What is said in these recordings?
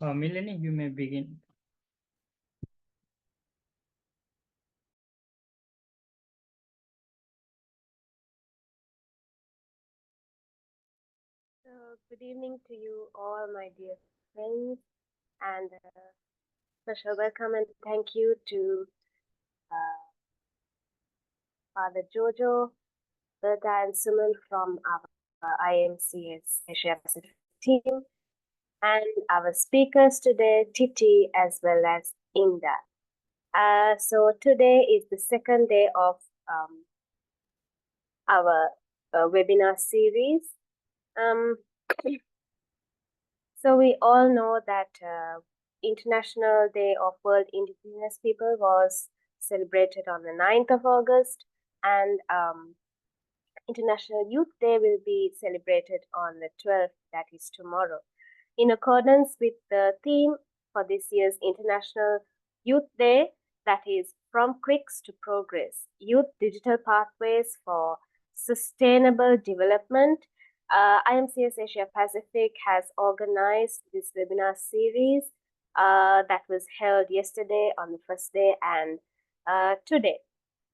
Melanie, you may begin. Good evening to you all, my dear friends, and special welcome and thank you to Father Jojo, Berta, and Suman from our IMCS Asia Pacific team, and our speakers today, Titi as well as Indah. So today is the second day of our webinar series. So we all know that International Day of World Indigenous People was celebrated on the 9th of August, and International Youth Day will be celebrated on the 12th, that is tomorrow. In accordance with the theme for this year's International Youth Day, that is From Quicks to Progress, Youth Digital Pathways for Sustainable Development, IMCS Asia Pacific has organized this webinar series that was held yesterday on the first day and today.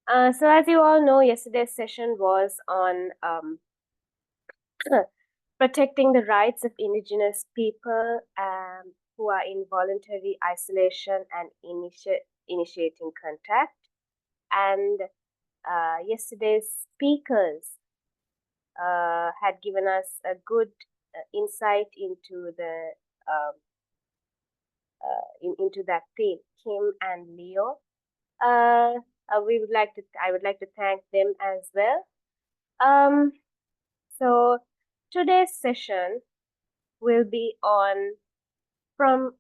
So as you all know, yesterday's session was on protecting the rights of indigenous people who are in voluntary isolation and initiating contact. And yesterday's speakers had given us a good insight into the into that theme, Kim and Leo. I would like to thank them as well. So today's session will be on From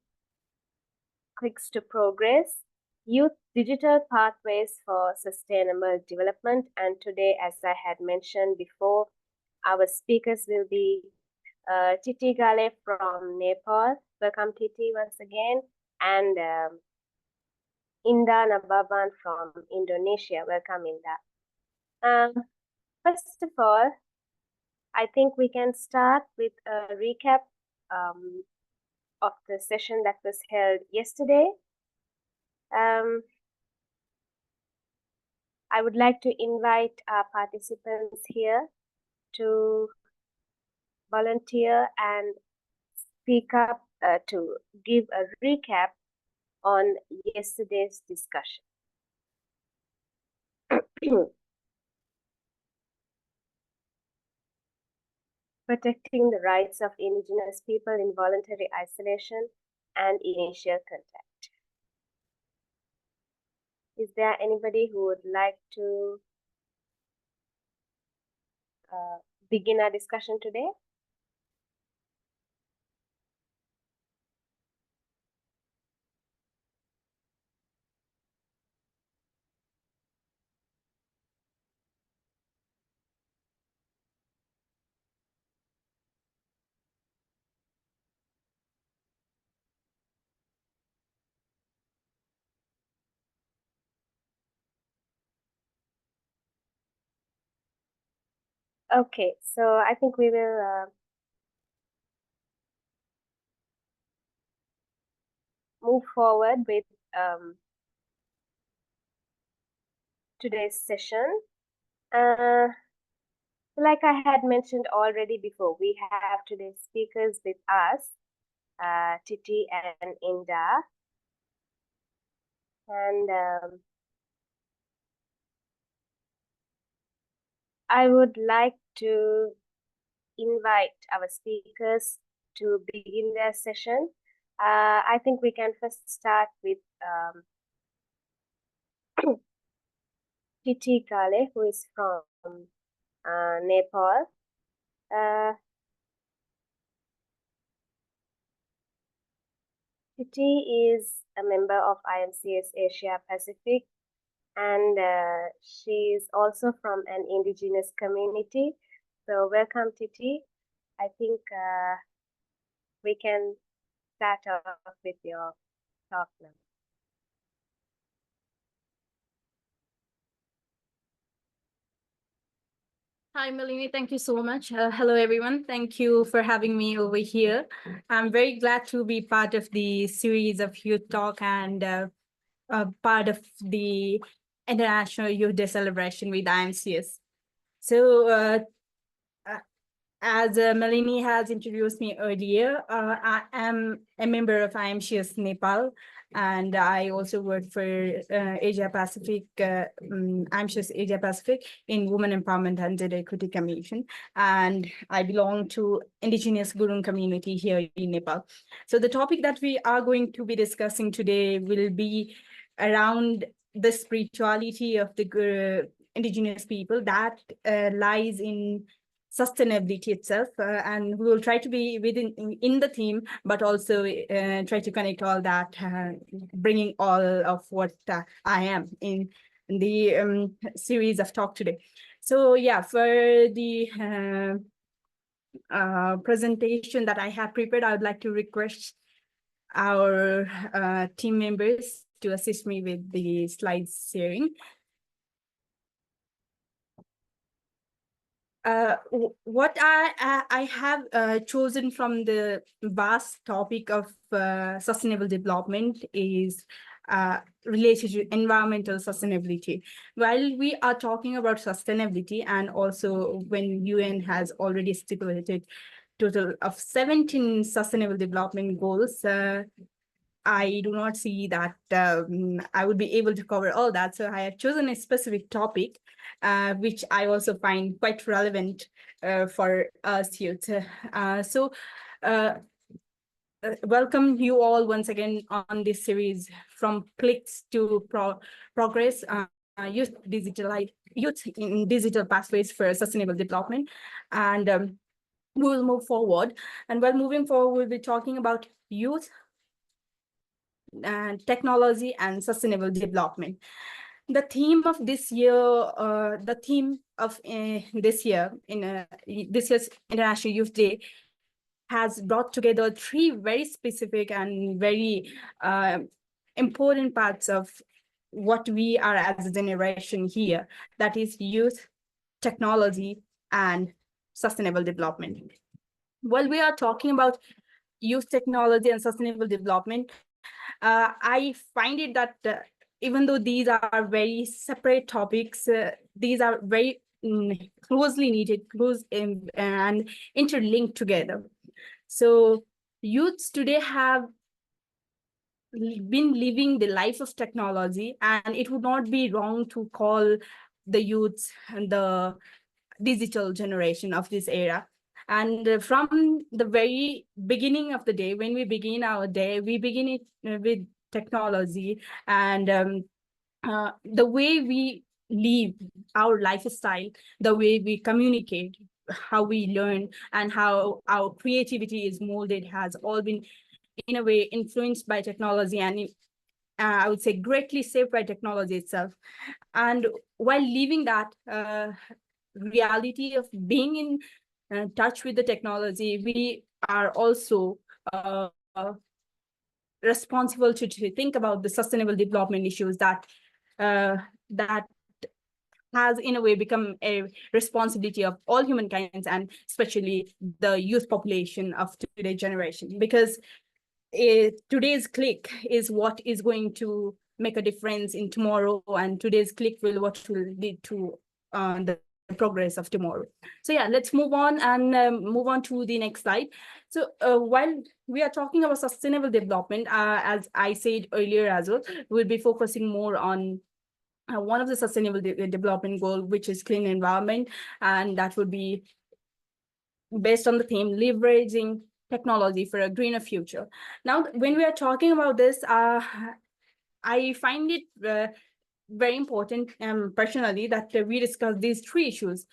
Quicks to Progress, Youth Digital Pathways for Sustainable Development. And today, as I had mentioned before, our speakers will be Titi Ghale from Nepal. Welcome, Titi, once again. And Indah Nababan from Indonesia. Welcome, Indah. First of all, I think we can start with a recap of the session that was held yesterday. I would like to invite our participants here to volunteer and speak up to give a recap on yesterday's discussion. Protecting the rights of indigenous people in voluntary isolation and initial contact. Is there anybody who would like to begin our discussion today? Okay, so I think we will move forward with today's session. Like I had mentioned already before, we have today's speakers with us, Titi and Indah. And I would like to invite our speakers to begin their session. I think we can first start with Titi Ghale, who is from Nepal. Titi is a member of IMCS Asia Pacific and she is also from an indigenous community. So welcome, Titi. I think we can start off with your talk now. Hi, Malini. Thank you so much. Hello, everyone. Thank you for having me over here. I'm very glad to be part of the series of Youth Talk and part of the International Youth Day celebration with IMCS. So, as Malini has introduced me earlier, I am a member of IMCS Nepal, and I also work for Asia Pacific, IMCS Asia Pacific in Women Empowerment and Gender Equity Commission, and I belong to indigenous Gurung community here in Nepal. So the topic that we are going to be discussing today will be around the spirituality of the indigenous people that lies in sustainability itself, and we will try to be within in the theme, but also try to connect all that, bringing all of what I am in the series of talk today. So yeah, for the presentation that I have prepared, I would like to request our team members to assist me with the slides sharing. What I have chosen from the vast topic of sustainable development is related to environmental sustainability. While we are talking about sustainability, and also when UN has already stipulated total of 17 sustainable development goals, I do not see that I would be able to cover all that. So I have chosen a specific topic, which I also find quite relevant for us youth. Welcome you all once again on this series, from clicks to progress, youth in digital pathways for sustainable development. And we will move forward. And while moving forward, we'll be talking about youth and technology and sustainable development. The theme of this year, this year's International Youth Day has brought together three very specific and very important parts of what we are as a generation here. That is youth, technology, and sustainable development. While we are talking about youth, technology, and sustainable development, I find it that even though these are very separate topics, these are very closely needed, and interlinked together. So youths today have been living the life of technology, and it would not be wrong to call the youths the digital generation of this era. And from the very beginning of the day, when we begin our day, we begin it with technology, and the way we live our lifestyle, the way we communicate, how we learn, and how our creativity is molded has all been, in a way, influenced by technology, and I would say greatly shaped by technology itself. And while living that reality of being in touch with the technology, we are also responsible to think about the sustainable development issues that has in a way become a responsibility of all humankind, and especially the youth population of today's generation, because today's click is what is going to make a difference in tomorrow, and today's click will lead to the progress of tomorrow. So yeah, let's move on and move on to the next slide. So while we are talking about sustainable development, as I said earlier as well, we'll be focusing more on one of the sustainable development goal, which is clean environment, and that would be based on the theme leveraging technology for a greener future. Now, when we are talking about this, I find it very important personally that we discuss these three issues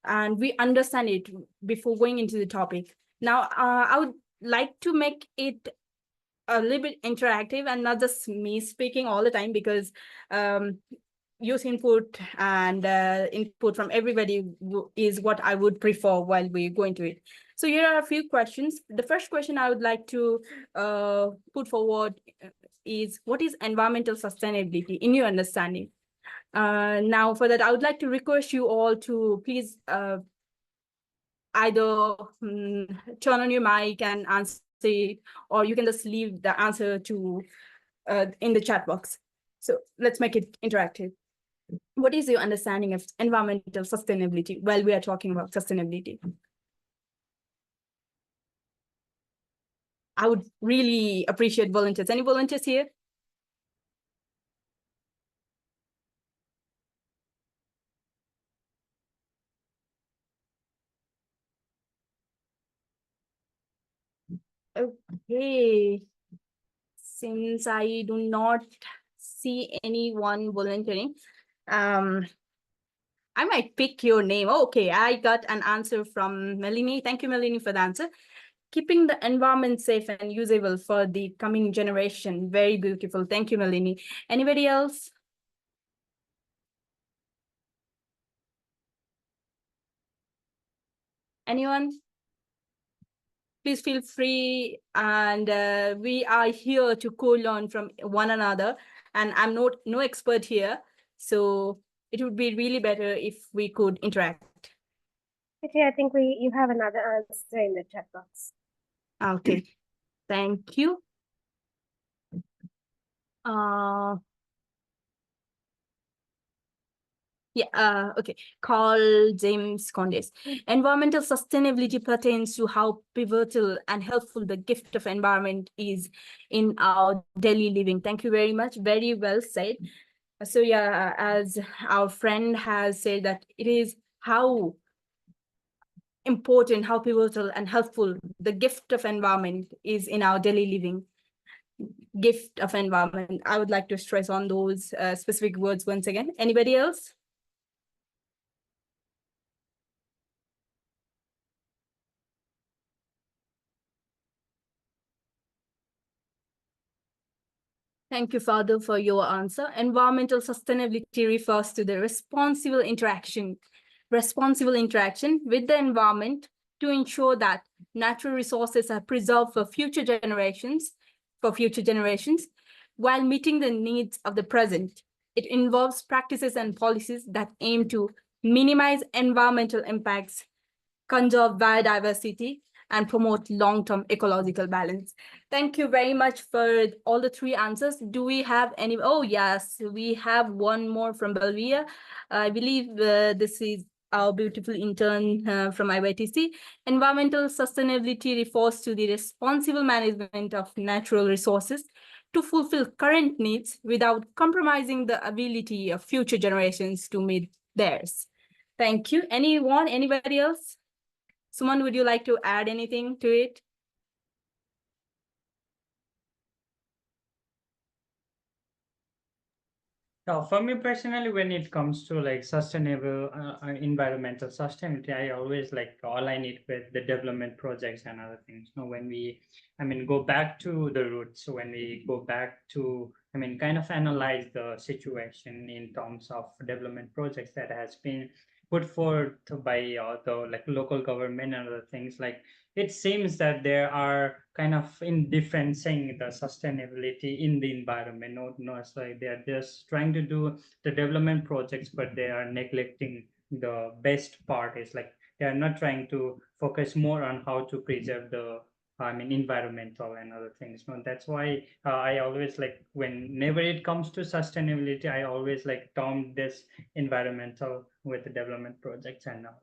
and we understand it before going into the topic. Now, I would like to make it a little bit interactive and not just me speaking all the time, because youth input and input from everybody is what I would prefer while we go into it. So here are a few questions. The first question I would like to put forward is, what is environmental sustainability in your understanding? Now for that, I would like to request you all to please either turn on your mic and answer it, or you can just leave the answer to in the chat box. So let's make it interactive. What is your understanding of environmental sustainability while we are talking about sustainability? I would really appreciate volunteers. Any volunteers here? Okay. Since I do not see anyone volunteering, I might pick your name. Okay, I got an answer from Melanie. Thank you, Melanie, for the answer. Keeping the environment safe and usable for the coming generation. Very beautiful. Thank you, Melanie. Anybody else? Anyone? Please feel free, and we are here to co-learn from one another. And I'm no expert here, so it would be really better if we could interact. Okay, I think you have another answer in the chat box. Okay, thank you. Okay. Carl James Condes. Environmental sustainability pertains to how pivotal and helpful the gift of environment is in our daily living. Thank you very much. Very well said. So yeah, as our friend has said, that it is how important, how pivotal and helpful the gift of environment is in our daily living. Gift of environment. I would like to stress on those specific words once again. Anybody else? Thank you, Father, for your answer. Environmental sustainability refers to the responsible interaction with the environment to ensure that natural resources are preserved for future generations, while meeting the needs of the present. It involves practices and policies that aim to minimize environmental impacts, conserve biodiversity, and promote long-term ecological balance. Thank you very much for all the three answers. Do we have any? Oh, yes, we have one more from Bolivia. I believe this is our beautiful intern from IYTC. Environmental sustainability refers to the responsible management of natural resources to fulfill current needs without compromising the ability of future generations to meet theirs. Thank you. Anyone, anybody else? Suman, would you like to add anything to it? For me personally, when it comes to like sustainable environmental sustainability, I always like align it with the development projects and other things. You know, when we, go back to the roots, when we go back to, kind of analyze the situation in terms of development projects that has been put forth by the like local government and other things, like it seems that there are kind of indifferencing the sustainability in the environment. No, it's like they're just trying to do the development projects, but they are neglecting the best part. Is like they are not trying to focus more on how to preserve the environmental and other things. No, that's why I always like whenever it comes to sustainability, I always like term this environmental with the development projects and all.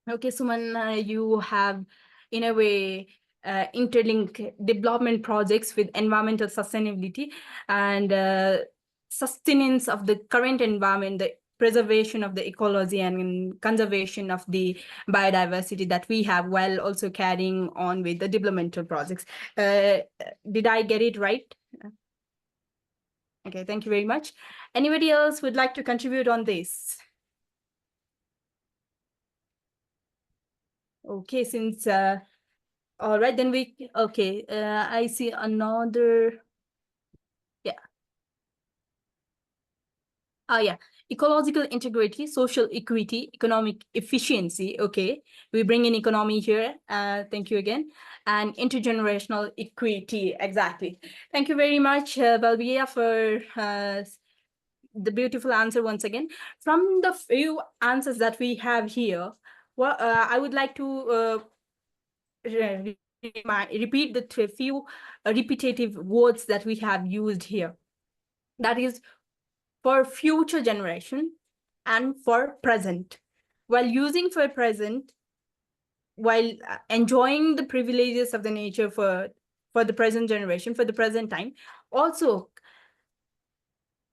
Okay, Suman, you have, in a way, interlink development projects with environmental sustainability and sustenance of the current environment, the preservation of the ecology and conservation of the biodiversity that we have, while also carrying on with the developmental projects. Did I get it right? Okay, thank you very much. Anybody else would like to contribute on this? Okay, since all right, then I see another. Yeah. Yeah, ecological integrity, social equity, economic efficiency. Okay, we bring in economy here. Thank you again. And intergenerational equity. Exactly. Thank you very much, Balbia, for the beautiful answer once again. From the few answers that we have here, well, I would like to repeat the few repetitive words that we have used here. That is for future generation and for present. While using for present, while enjoying the privileges of the nature for the present generation, for the present time, also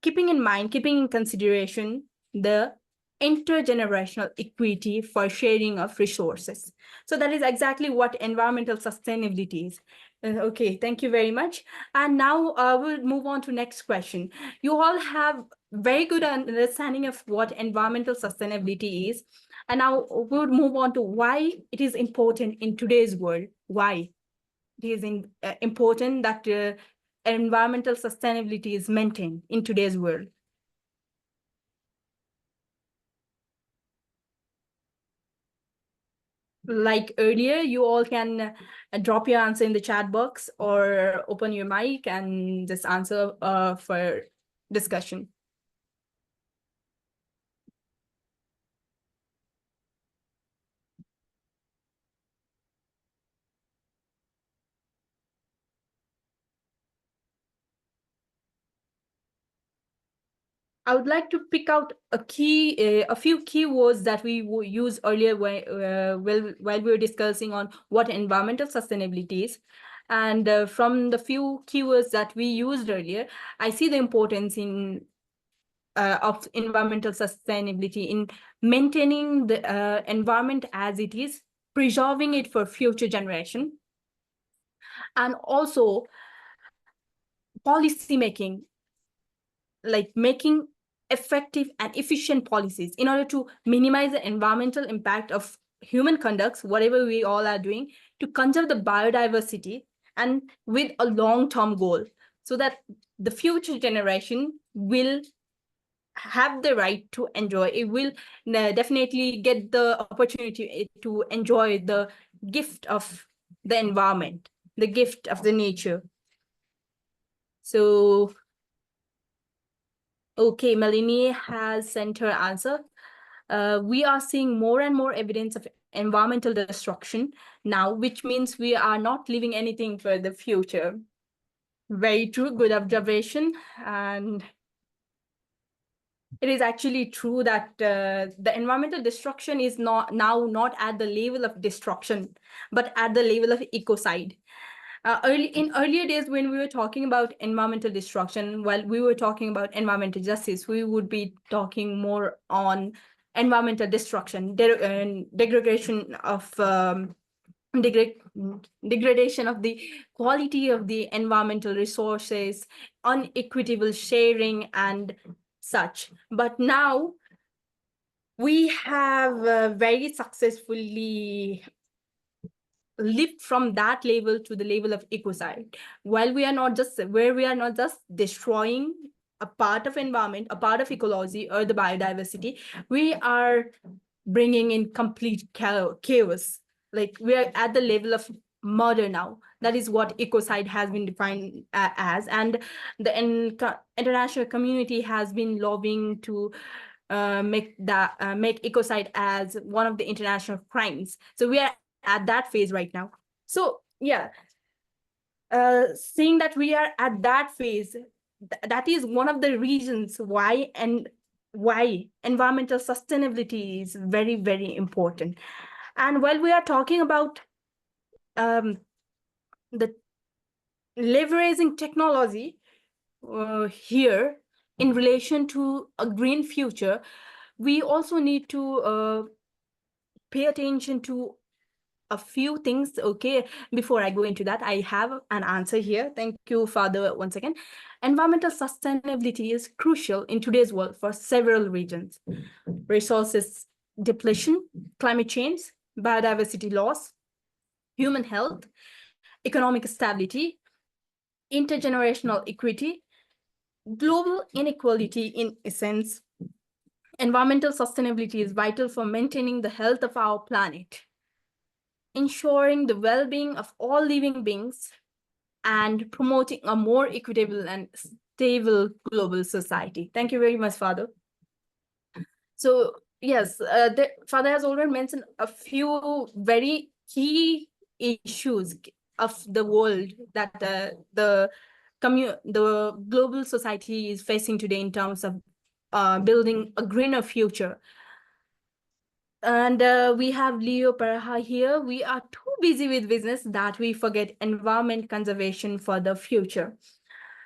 keeping in mind, keeping in consideration the intergenerational equity for sharing of resources. So that is exactly what environmental sustainability is. Okay, thank you very much. And now we'll move on to next question. You all have very good understanding of what environmental sustainability is. And now we'll move on to why it is important in today's world. Why it is important that environmental sustainability is maintained in today's world. Like earlier, you all can drop your answer in the chat box or open your mic and just answer for discussion. I would like to pick out a few keywords that we used earlier while we were discussing on what environmental sustainability is. And from the few keywords that we used earlier, I see the importance of environmental sustainability in maintaining the environment as it is, preserving it for future generation, and also policy making, like making effective and efficient policies in order to minimize the environmental impact of human conducts, whatever we all are doing, to conserve the biodiversity and with a long-term goal, so that the future generation will have the right to enjoy. It will definitely get the opportunity to enjoy the gift of the environment, the gift of the nature. So, okay, Malini has sent her answer. We are seeing more and more evidence of environmental destruction now, which means we are not leaving anything for the future. Very true, good observation. And it is actually true that the environmental destruction is not at the level of destruction, but at the level of ecocide. In earlier days, when we were talking about environmental destruction, while we were talking about environmental justice, we would be talking more on environmental destruction, degradation of degradation of the quality of the environmental resources, unequitable sharing, and such. But now we have very successfully lift from that level to the level of ecocide, while we are not just destroying a part of environment, a part of ecology or the biodiversity, we are bringing in complete chaos. Like we are at the level of murder now. That is what ecocide has been defined as, and the international community has been lobbying to make ecocide as one of the international crimes. So we are at that phase right now. So yeah, seeing that we are at that phase, that is one of the reasons why environmental sustainability is very, very important. And while we are talking about the leveraging technology here in relation to a green future, we also need to pay attention to a few things. Okay, before I go into that, I have an answer here. Thank you, Father, once again. Environmental sustainability is crucial in today's world for several reasons: resources depletion, climate change, biodiversity loss, human health, economic stability, intergenerational equity, global inequality in essence. Environmental sustainability is vital for maintaining the health of our planet, ensuring the well-being of all living beings, and promoting a more equitable and stable global society. Thank you very much, Father. So yes, the Father has already mentioned a few very key issues of the world that the global society is facing today in terms of building a greener future. And we have Leo Paraha here. We are too busy with business that we forget environment conservation for the future.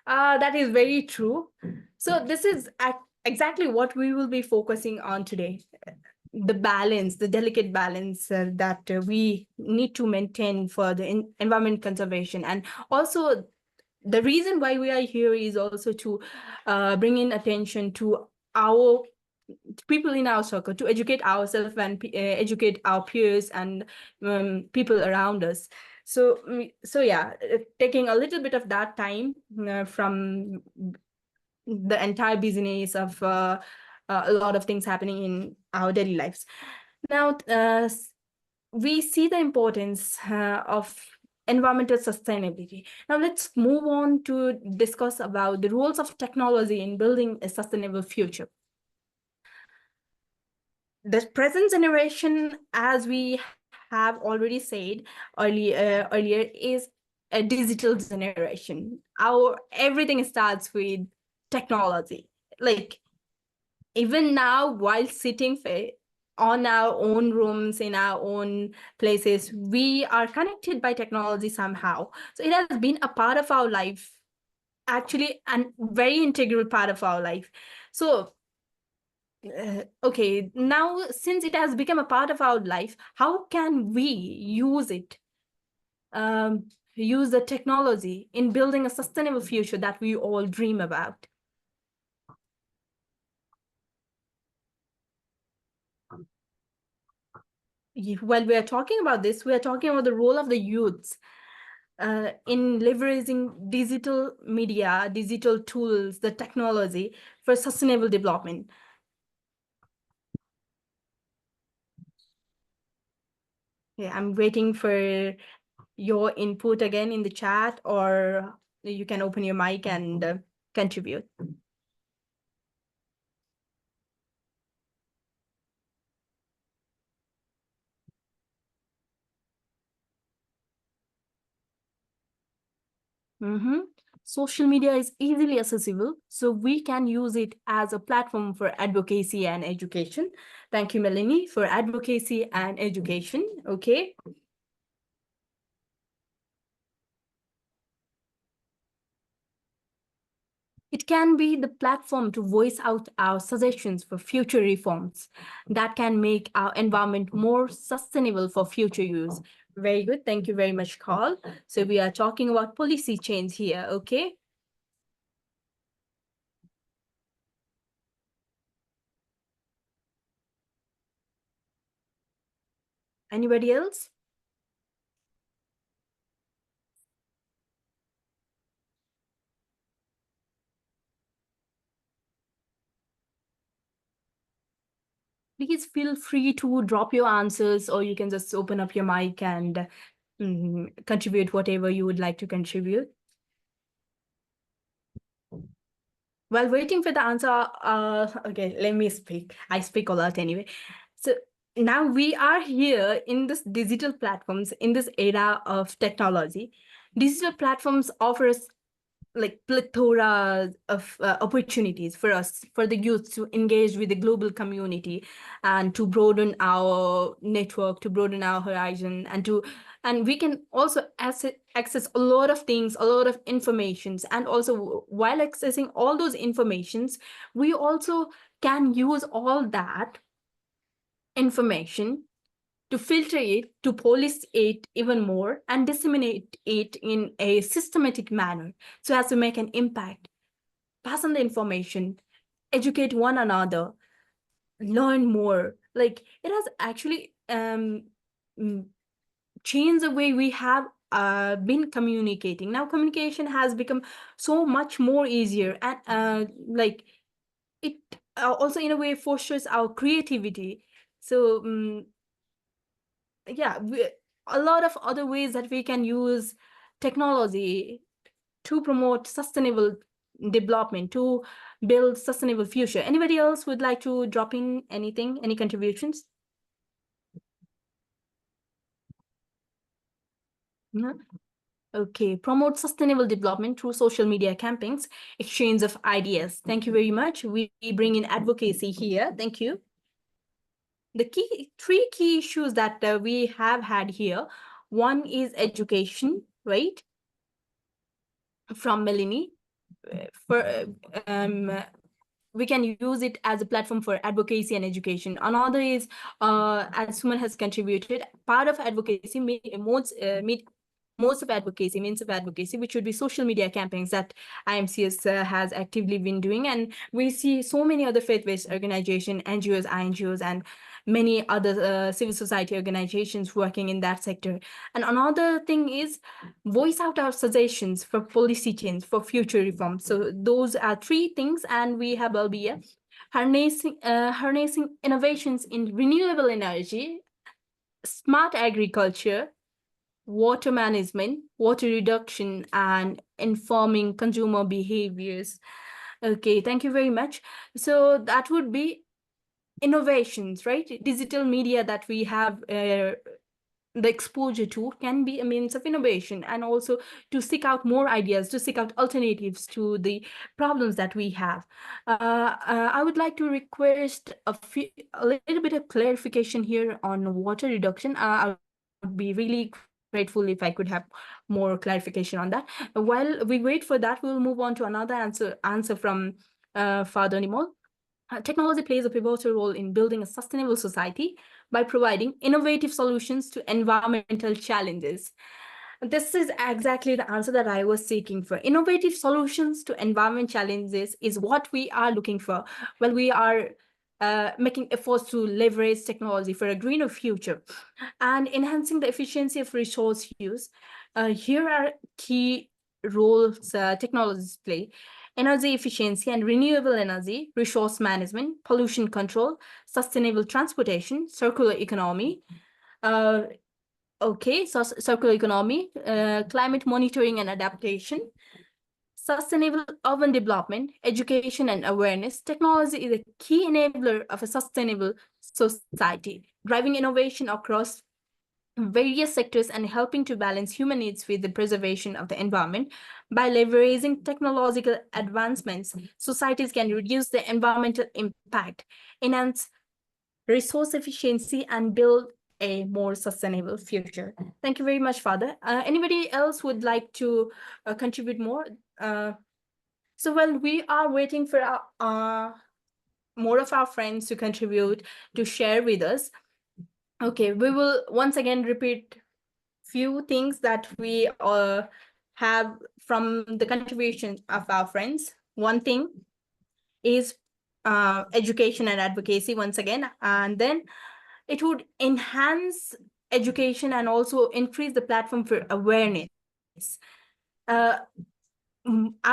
That is very true. So this is exactly what we will be focusing on today. The balance, the delicate balance that we need to maintain for the environment conservation. And also the reason why we are here is also to bring in attention to our people in our circle, to educate ourselves and educate our peers and people around us. So yeah, taking a little bit of that time from the entire business of a lot of things happening in our daily lives. Now, we see the importance of environmental sustainability. Now let's move on to discuss about the roles of technology in building a sustainable future. The present generation, as we have already said earlier, is a digital generation. Everything starts with technology. Like even now, while sitting on our own rooms, in our own places, we are connected by technology somehow. So it has been a part of our life, actually, and very integral part of our life. So okay, now since it has become a part of our life, how can we use it, use the technology in building a sustainable future that we all dream about? While we are talking about this, we are talking about the role of the youths in leveraging digital media, digital tools, the technology for sustainable development. Yeah, I'm waiting for your input again in the chat, or you can open your mic and contribute. Social media is easily accessible, so we can use it as a platform for advocacy and education. Thank you, Melanie, for advocacy and education. Okay. It can be the platform to voice out our suggestions for future reforms that can make our environment more sustainable for future use. Very good. Thank you very much, Carl. So we are talking about policy change here, okay? Anybody else? Please feel free to drop your answers, or you can just open up your mic and contribute whatever you would like to contribute. While waiting for the answer, okay, let me speak. I speak a lot anyway. So now we are here in this digital platforms, in this era of technology. Digital platforms offer us like plethora of opportunities for us, for the youth, to engage with the global community and to broaden our network, to broaden our horizon, and we can also access a lot of things, a lot of informations. And also while accessing all those informations, we also can use all that information to filter it, to police it even more, and disseminate it in a systematic manner so as to make an impact, pass on the information, educate one another, learn more. Like it has actually changed the way we have been communicating. Now communication has become so much more easier, and like it also in a way fosters our creativity. So yeah, a lot of other ways that we can use technology to promote sustainable development, to build sustainable future. Anybody else would like to drop in anything, any contributions? No? Okay, promote sustainable development through social media campaigns, exchange of ideas. Thank you very much. We bring in advocacy here. Thank you. The three key issues that we have had here. One is education, right? From Melanie. For we can use it as a platform for advocacy and education. Another is, as Suman has contributed, part of advocacy, most of advocacy, means of advocacy, which would be social media campaigns that IMCS has actively been doing. And we see so many other faith-based organizations, NGOs, INGOs, and many other civil society organizations working in that sector. And another thing is voice out our suggestions for policy change, for future reform. So those are three things, and we have albeit harnessing innovations in renewable energy, smart agriculture, water management, water reduction, and informing consumer behaviors. Okay, thank you very much. So that would be innovations, right? Digital media that we have the exposure to can be a means of innovation, and also to seek out more ideas, to seek out alternatives to the problems that we have. I would like to request a little bit of clarification here on water reduction. I would be really grateful if I could have more clarification on that. While we wait for that, we'll move on to another answer from Father Nimol. Technology plays a pivotal role in building a sustainable society by providing innovative solutions to environmental challenges. This is exactly the answer that I was seeking for. Innovative solutions to environment challenges is what we are looking for when we are making efforts to leverage technology for a greener future and enhancing the efficiency of resource use. Here are key roles technologies play: energy efficiency and renewable energy, resource management, pollution control, sustainable transportation, circular economy. So circular economy, climate monitoring and adaptation, sustainable urban development, education and awareness. Technology is a key enabler of a sustainable society, driving innovation across various sectors and helping to balance human needs with the preservation of the environment. By leveraging technological advancements, societies can reduce the environmental impact, enhance resource efficiency, and build a more sustainable future. Thank you very much, Father. Anybody else would like to contribute more? So while we are waiting for more of our friends to contribute, to share with us, okay, we will once again repeat few things that we have from the contribution of our friends. One thing is education and advocacy once again, and then it would enhance education and also increase the platform for awareness. I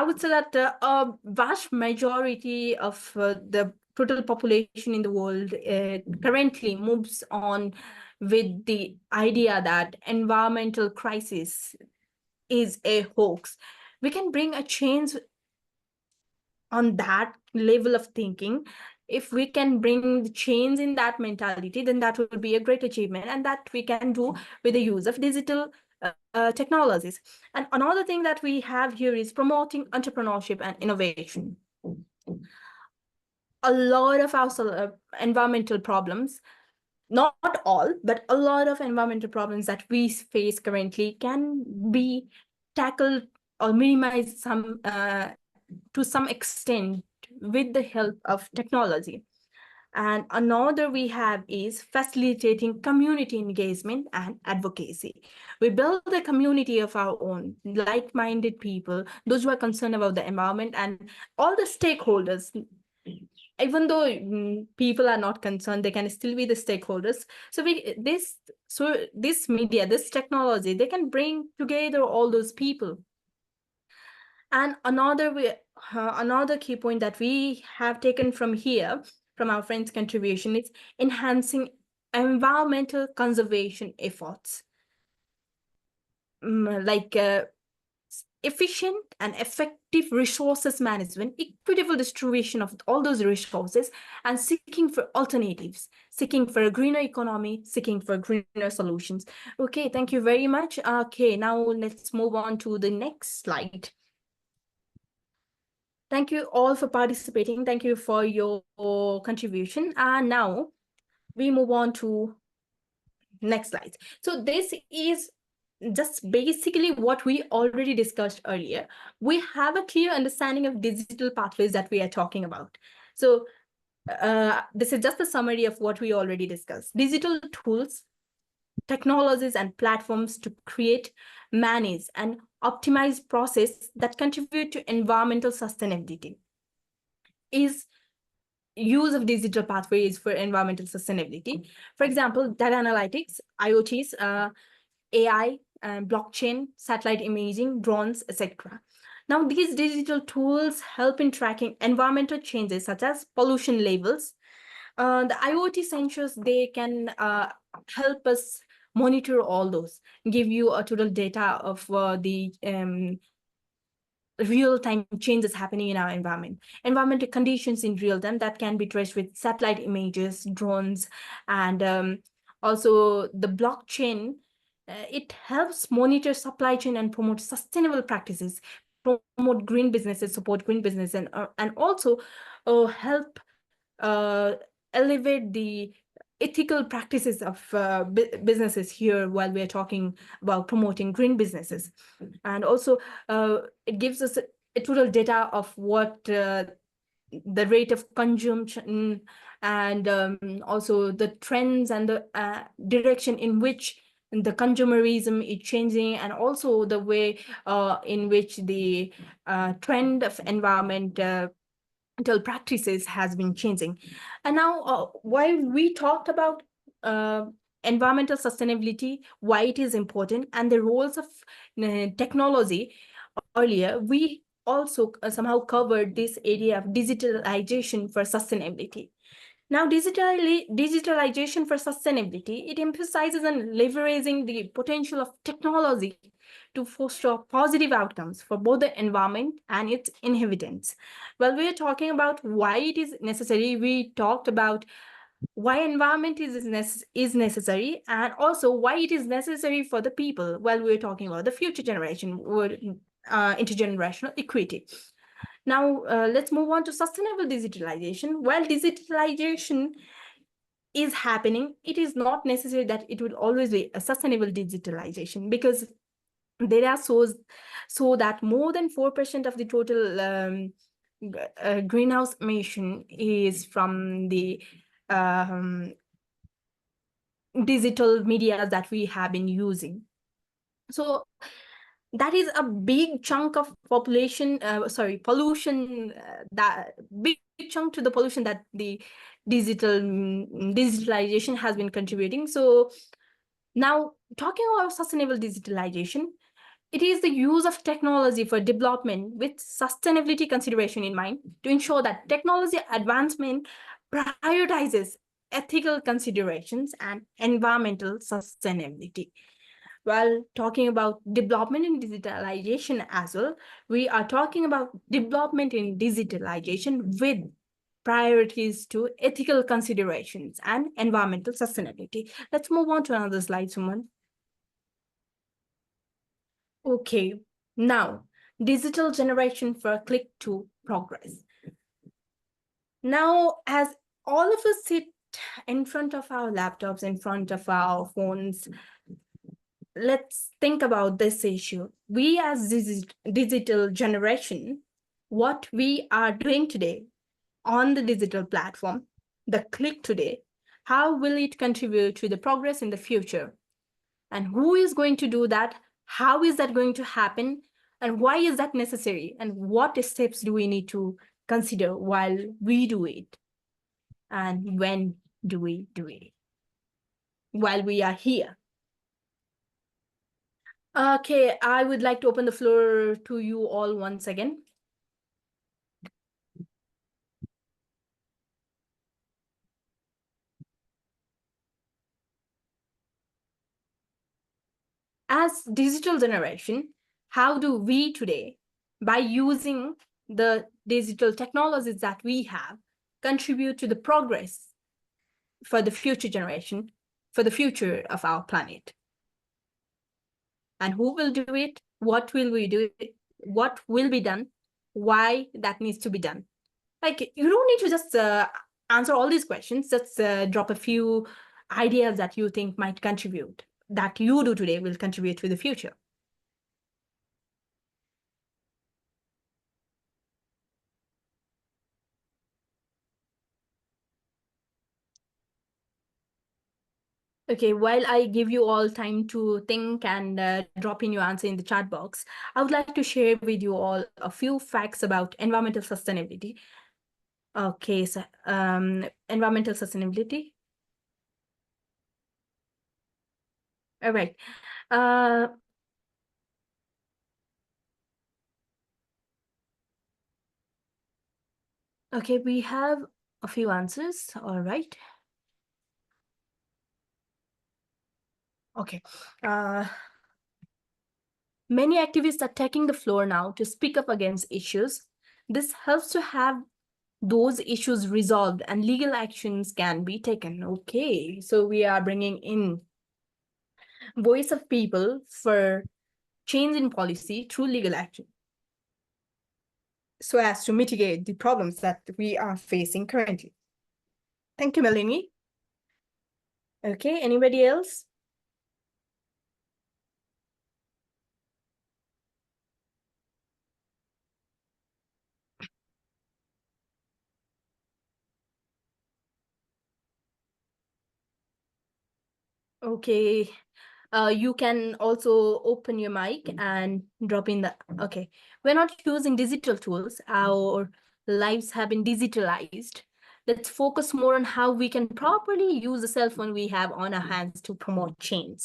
would say that a vast majority of the total population in the world currently moves on with the idea that environmental crisis is a hoax. We can bring a change on that level of thinking. If we can bring the change in that mentality, then that would be a great achievement, and that we can do with the use of digital technologies. And another thing that we have here is promoting entrepreneurship and innovation. A lot of our environmental problems, not all, but a lot of environmental problems that we face currently can be tackled or minimized to some extent with the help of technology. And another we have is facilitating community engagement and advocacy. We build a community of our own, like-minded people, those who are concerned about the environment, and all the stakeholders, even though people are not concerned, they can still be the stakeholders. So this media, this technology, they can bring together all those people. And another key point that we have taken from here, from our friends' contribution, is enhancing environmental conservation efforts. Like efficient and effective resources management, equitable distribution of all those resources, and seeking for alternatives, seeking for a greener economy, seeking for greener solutions. Okay, thank you very much. Okay, now let's move on to the next slide. Thank you all for participating. Thank you for your contribution. And now we move on to next slide. So this is just basically what we already discussed earlier. We have a clear understanding of digital pathways that we are talking about. So this is just a summary of what we already discussed. Digital tools, technologies, and platforms to create, manage, and optimize process that contribute to environmental sustainability. Is use of digital pathways for environmental sustainability. For example, data analytics, IoTs, AI, blockchain, satellite imaging, drones, etc. Now, these digital tools help in tracking environmental changes such as pollution levels. The IoT sensors, they can help us monitor all those, give you a total data of the real-time changes happening in our environment. Environmental conditions in real time that can be traced with satellite images, drones, and also the blockchain. It helps monitor supply chain and promote sustainable practices, promote green businesses, support green business, and also help elevate the ethical practices of businesses here while we're talking about promoting green businesses. And also it gives us a total data of what the rate of consumption and also the trends and the direction in which the consumerism is changing, and also the way in which the trend of environmental practices has been changing. And now while we talked about environmental sustainability, why it is important, and the roles of technology earlier, we also somehow covered this area of digitalization for sustainability. Now, digitalization for sustainability, it emphasizes on leveraging the potential of technology to foster positive outcomes for both the environment and its inhabitants. Well, we are talking about why it is necessary. We talked about why environment is necessary, and also why it is necessary for the people. While we're talking about the future generation or intergenerational equity. Now, let's move on to sustainable digitalization. While digitalization is happening, it is not necessary that it will always be a sustainable digitalization, because there are so that more than 4% of the total greenhouse emission is from the digital media that we have been using. So that is a big chunk of pollution, that big chunk to the pollution that the digitalization has been contributing. So now, talking about sustainable digitalization, it is the use of technology for development with sustainability consideration in mind to ensure that technology advancement prioritizes ethical considerations and environmental sustainability. While talking about development in digitalization as well, we are talking about development in digitalization with priorities to ethical considerations and environmental sustainability. Let's move on to another slide, Suman. Okay, now, digital generation for click to progress. Now, as all of us sit in front of our laptops, in front of our phones, let's think about this issue. We as digital generation, what we are doing today on the digital platform, the click today, how will it contribute to the progress in the future? And who is going to do that? How is that going to happen? And why is that necessary? And what steps do we need to consider while we do it? And when do we do it? While we are here. Okay, I would like to open the floor to you all once again. As digital generation, how do we today, by using the digital technologies that we have, contribute to the progress for the future generation, for the future of our planet? And who will do it? What will we do it? What will be done? Why that needs to be done? Like, you don't need to just answer all these questions. Just drop a few ideas that you think might contribute, that you do today will contribute to the future. Okay, while I give you all time to think and drop in your answer in the chat box, I would like to share with you all a few facts about environmental sustainability. Okay, so environmental sustainability. All right. Okay, we have a few answers. All right. Okay. Many activists are taking the floor now to speak up against issues. This helps to have those issues resolved and legal actions can be taken. Okay, so we are bringing in voice of people for change in policy through legal action, so as to mitigate the problems that we are facing currently. Thank you, Melanie. Okay, anybody else? Okay, you can also open your mic and drop in the, okay. We're not using digital tools. Our lives have been digitalized. Let's focus more on how we can properly use the cell phone we have on our hands to promote change.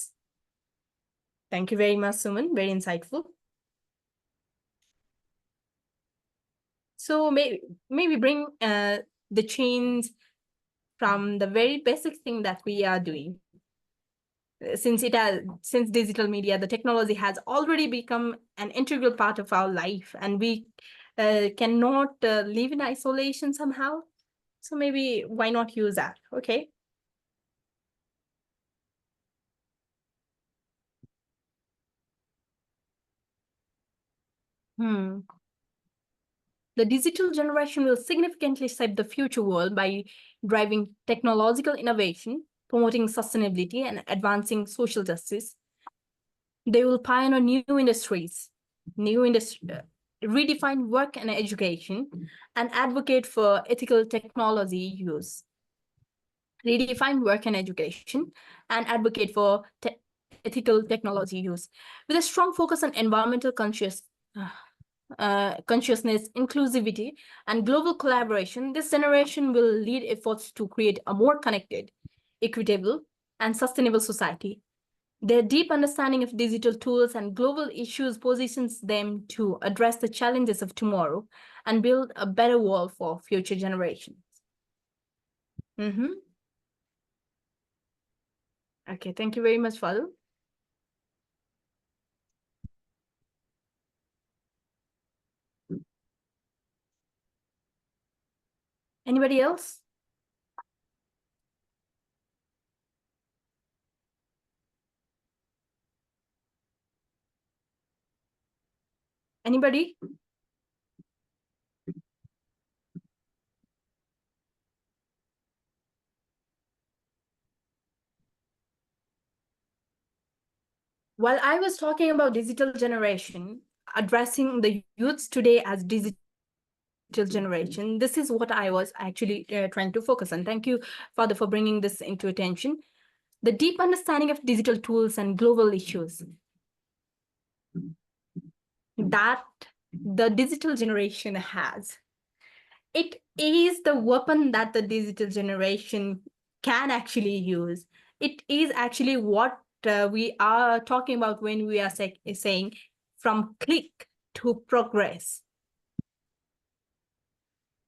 Thank you very much, Suman. Very insightful. So maybe bring the change from the very basic thing that we are doing. Since digital media, the technology has already become an integral part of our life, and we cannot live in isolation somehow. So maybe why not use that? Okay. The digital generation will significantly shape the future world by driving technological innovation, promoting sustainability, and advancing social justice. They will pioneer new industries, redefine work and education, and advocate for ethical technology use. Redefine work and education and advocate for ethical technology use. With a strong focus on environmental consciousness, inclusivity, and global collaboration, this generation will lead efforts to create a more connected, equitable, and sustainable society. Their deep understanding of digital tools and global issues positions them to address the challenges of tomorrow and build a better world for future generations. Okay, thank you very much, Fadil. Anybody else? Anybody? While I was talking about digital generation, addressing the youths today as digital generation, this is what I was actually trying to focus on. Thank you, Father, for bringing this into attention. The deep understanding of digital tools and global issues that the digital generation has. it is the weapon that the digital generation can actually use. It is actually what we are talking about when we are saying from click to progress.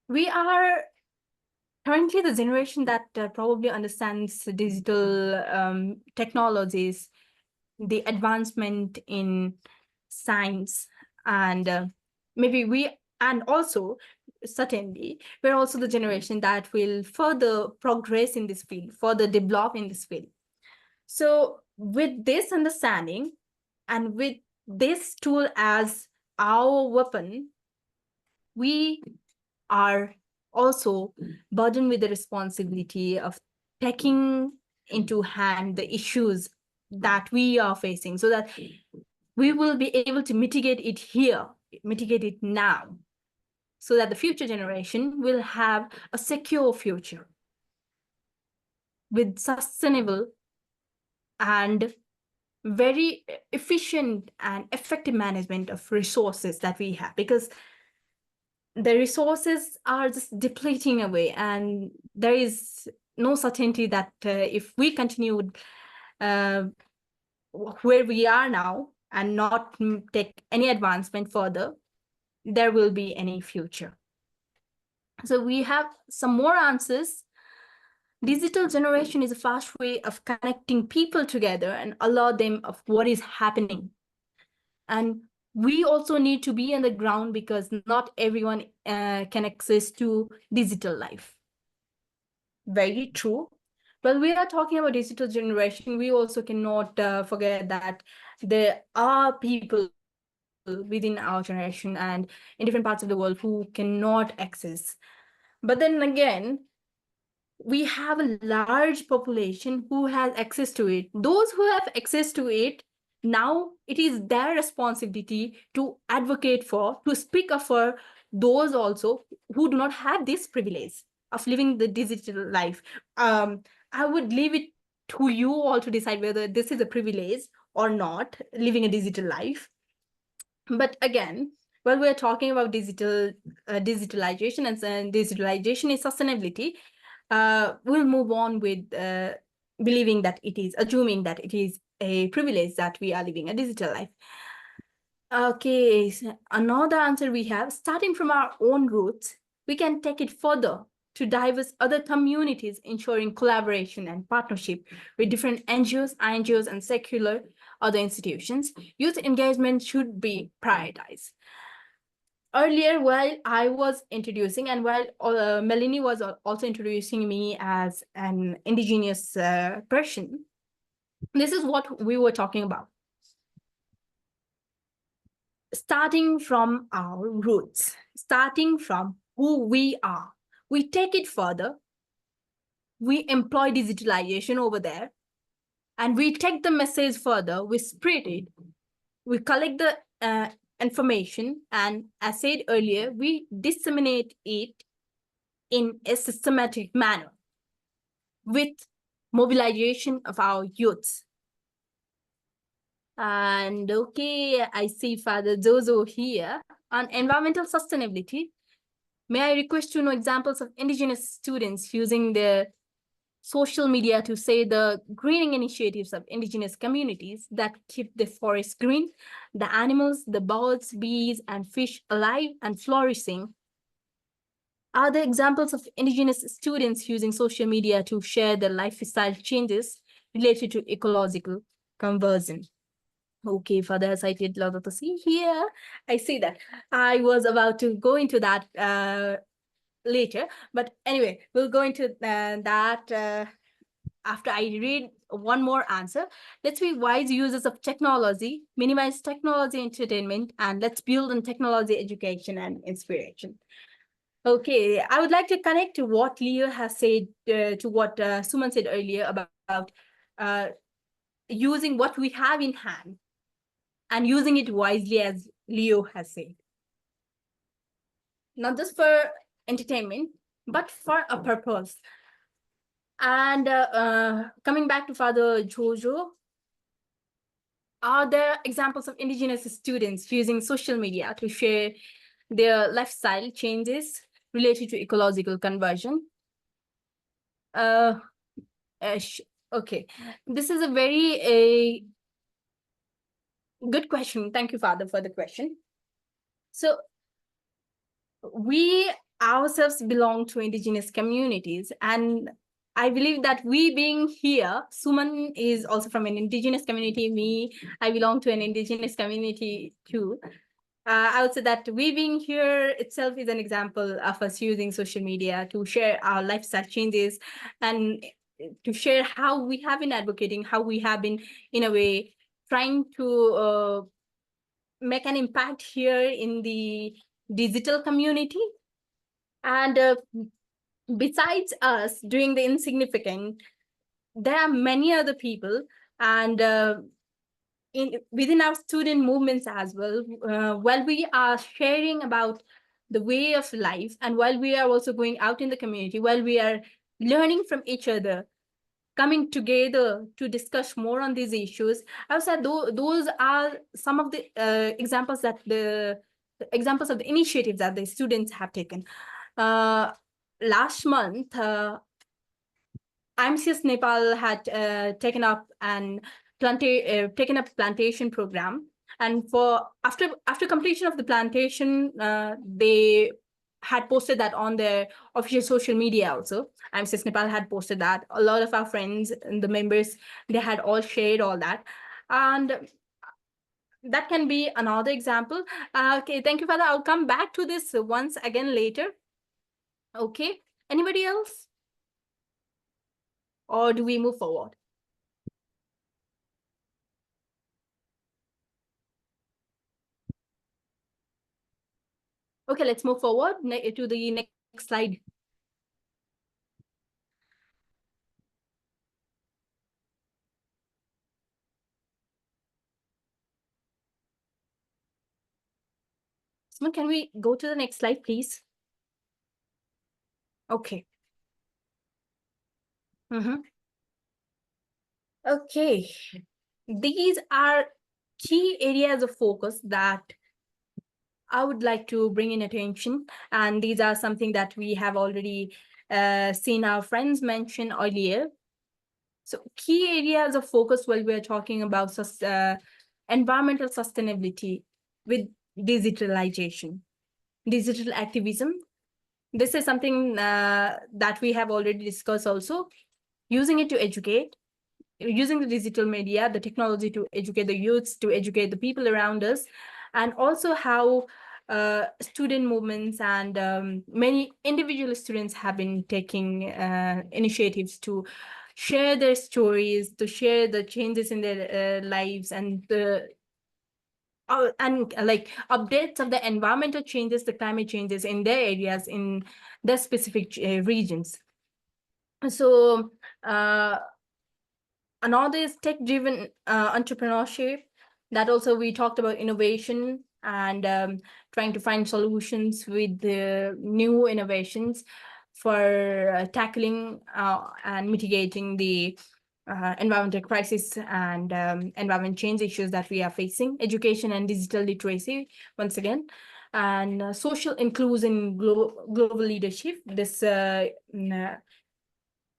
We are currently the generation that probably understands digital technologies, the advancement in science, and and also certainly we're also the generation that will further progress in this field, further develop in this field. So with this understanding and with this tool as our weapon, we are also burdened with the responsibility of taking into hand the issues that we are facing, so that we will be able to mitigate it here, mitigate it now, so that the future generation will have a secure future with sustainable and very efficient and effective management of resources that we have, because the resources are just depleting away, and there is no certainty that if we continue where we are now and not take any advancement further, there will be any future. So we have some more answers. Digital generation is a fast way of connecting people together and alert them of what is happening. And we also need to be on the ground, because not everyone can access to digital life. Very true. Well, we are talking about digital generation. We also cannot forget that there are people within our generation and in different parts of the world who cannot access. But then again, we have a large population who has access to it. Those who have access to it, now it is their responsibility to advocate for, to speak up for those also who do not have this privilege of living the digital life. I would leave it to you all to decide whether this is a privilege or not, living a digital life. But again, while we're talking about digitalization and digitalization is sustainability, we'll move on with assuming that it is a privilege that we are living a digital life. Okay, so another answer we have, starting from our own roots, we can take it further to diverse other communities, ensuring collaboration and partnership with different NGOs, INGOs, and secular other institutions. Youth engagement should be prioritized. Earlier, while I was introducing and while Melanie was also introducing me as an indigenous person, this is what we were talking about. Starting from our roots, starting from who we are, we take it further, we employ digitalization over there, and we take the message further, we spread it, we collect the information, and as said earlier, we disseminate it in a systematic manner with mobilization of our youths. And okay, I see Father Jojo here. On environmental sustainability, may I request to know examples of indigenous students using their social media to say the greening initiatives of indigenous communities that keep the forest green, the animals, the birds, bees, and fish alive and flourishing? Are there examples of indigenous students using social media to share their lifestyle changes related to ecological conversion? Okay, Father, as I did love to see here, I see that. I was about to go into that later, but anyway, we'll go into that after I read one more answer. Let's be wise users of technology, minimize technology entertainment, and let's build on technology education and inspiration. Okay, I would like to connect to what Leo has said, to what Suman said earlier about using what we have in hand and using it wisely, as Leo has said. Not just for entertainment, but for a purpose. And coming back to Father Jojo, are there examples of indigenous students using social media to share their lifestyle changes related to ecological conversion. Okay, this is a very good question. Thank you, Father, for the question. So we ourselves belong to indigenous communities, and I believe that we being here, Suman is also from an indigenous community. Me, I belong to an indigenous community too. I would say that we being here itself is an example of us using social media to share our lifestyle changes and to share how we have been advocating, how we have been, in a way, trying to make an impact here in the digital community. And besides us doing the insignificant, there are many other people, and within our student movements as well, while we are sharing about the way of life, and while we are also going out in the community, while we are learning from each other, coming together to discuss more on these issues, I would say those are some of the examples of the initiatives that the students have taken. Last month, IMCS Nepal had taken up plantation program, and for after completion of the plantation, they had posted that on their official social media also. IMCS Nepal had posted that. A lot of our friends and the members, they had all shared all that, and that can be another example. Okay, thank you, Father. I'll come back to this once again later. Okay, anybody else? Or do we move forward? Okay, let's move forward to the next slide. So can we go to the next slide, please? Okay. Okay, these are key areas of focus that I would like to bring in attention, and these are something that we have already seen our friends mention earlier. So key areas of focus while we're talking about environmental sustainability with digitalization, digital activism. This is something that we have already discussed also. Using it to educate, using the digital media, the technology to educate the youths, to educate the people around us, and also how student movements and many individual students have been taking initiatives to share their stories, to share the changes in their lives, and like updates of the environmental changes, the climate changes in their areas, in their specific regions. So another is tech-driven entrepreneurship. That also we talked about innovation and trying to find solutions with the new innovations for tackling and mitigating the environmental crisis and environment change issues that we are facing. Education and digital literacy, once again, and social inclusion, global leadership. This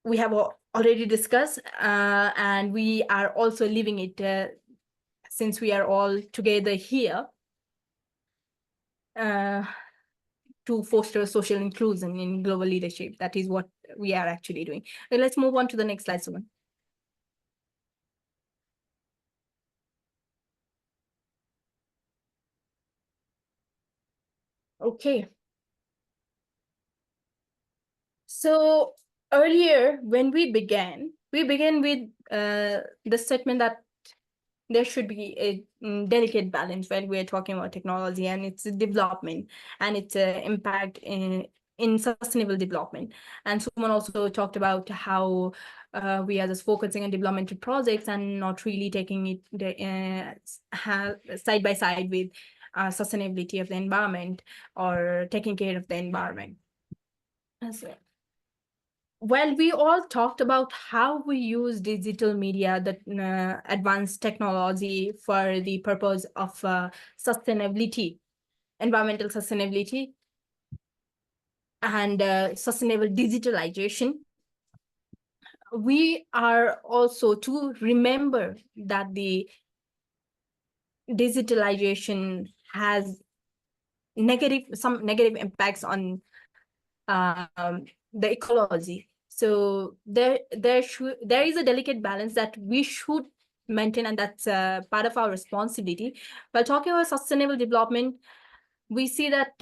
we have already discussed, and we are also living it since we are all together here to foster social inclusion in global leadership. That is what we are actually doing. Let's move on to the next slide, Suman. Okay. So earlier, when we began with the statement that there should be a delicate balance when we're talking about technology and its development and its impact in sustainable development. And someone also talked about how we are just focusing on developmental projects and not really taking it side by side with sustainability of the environment or taking care of the environment. So, well, we all talked about how we use digital media, the advanced technology for the purpose of sustainability, environmental sustainability. and sustainable digitalization, we are also to remember that the digitalization has some negative impacts on the ecology. So there is a delicate balance that we should maintain, and that's part of our responsibility. While talking about sustainable development, we see that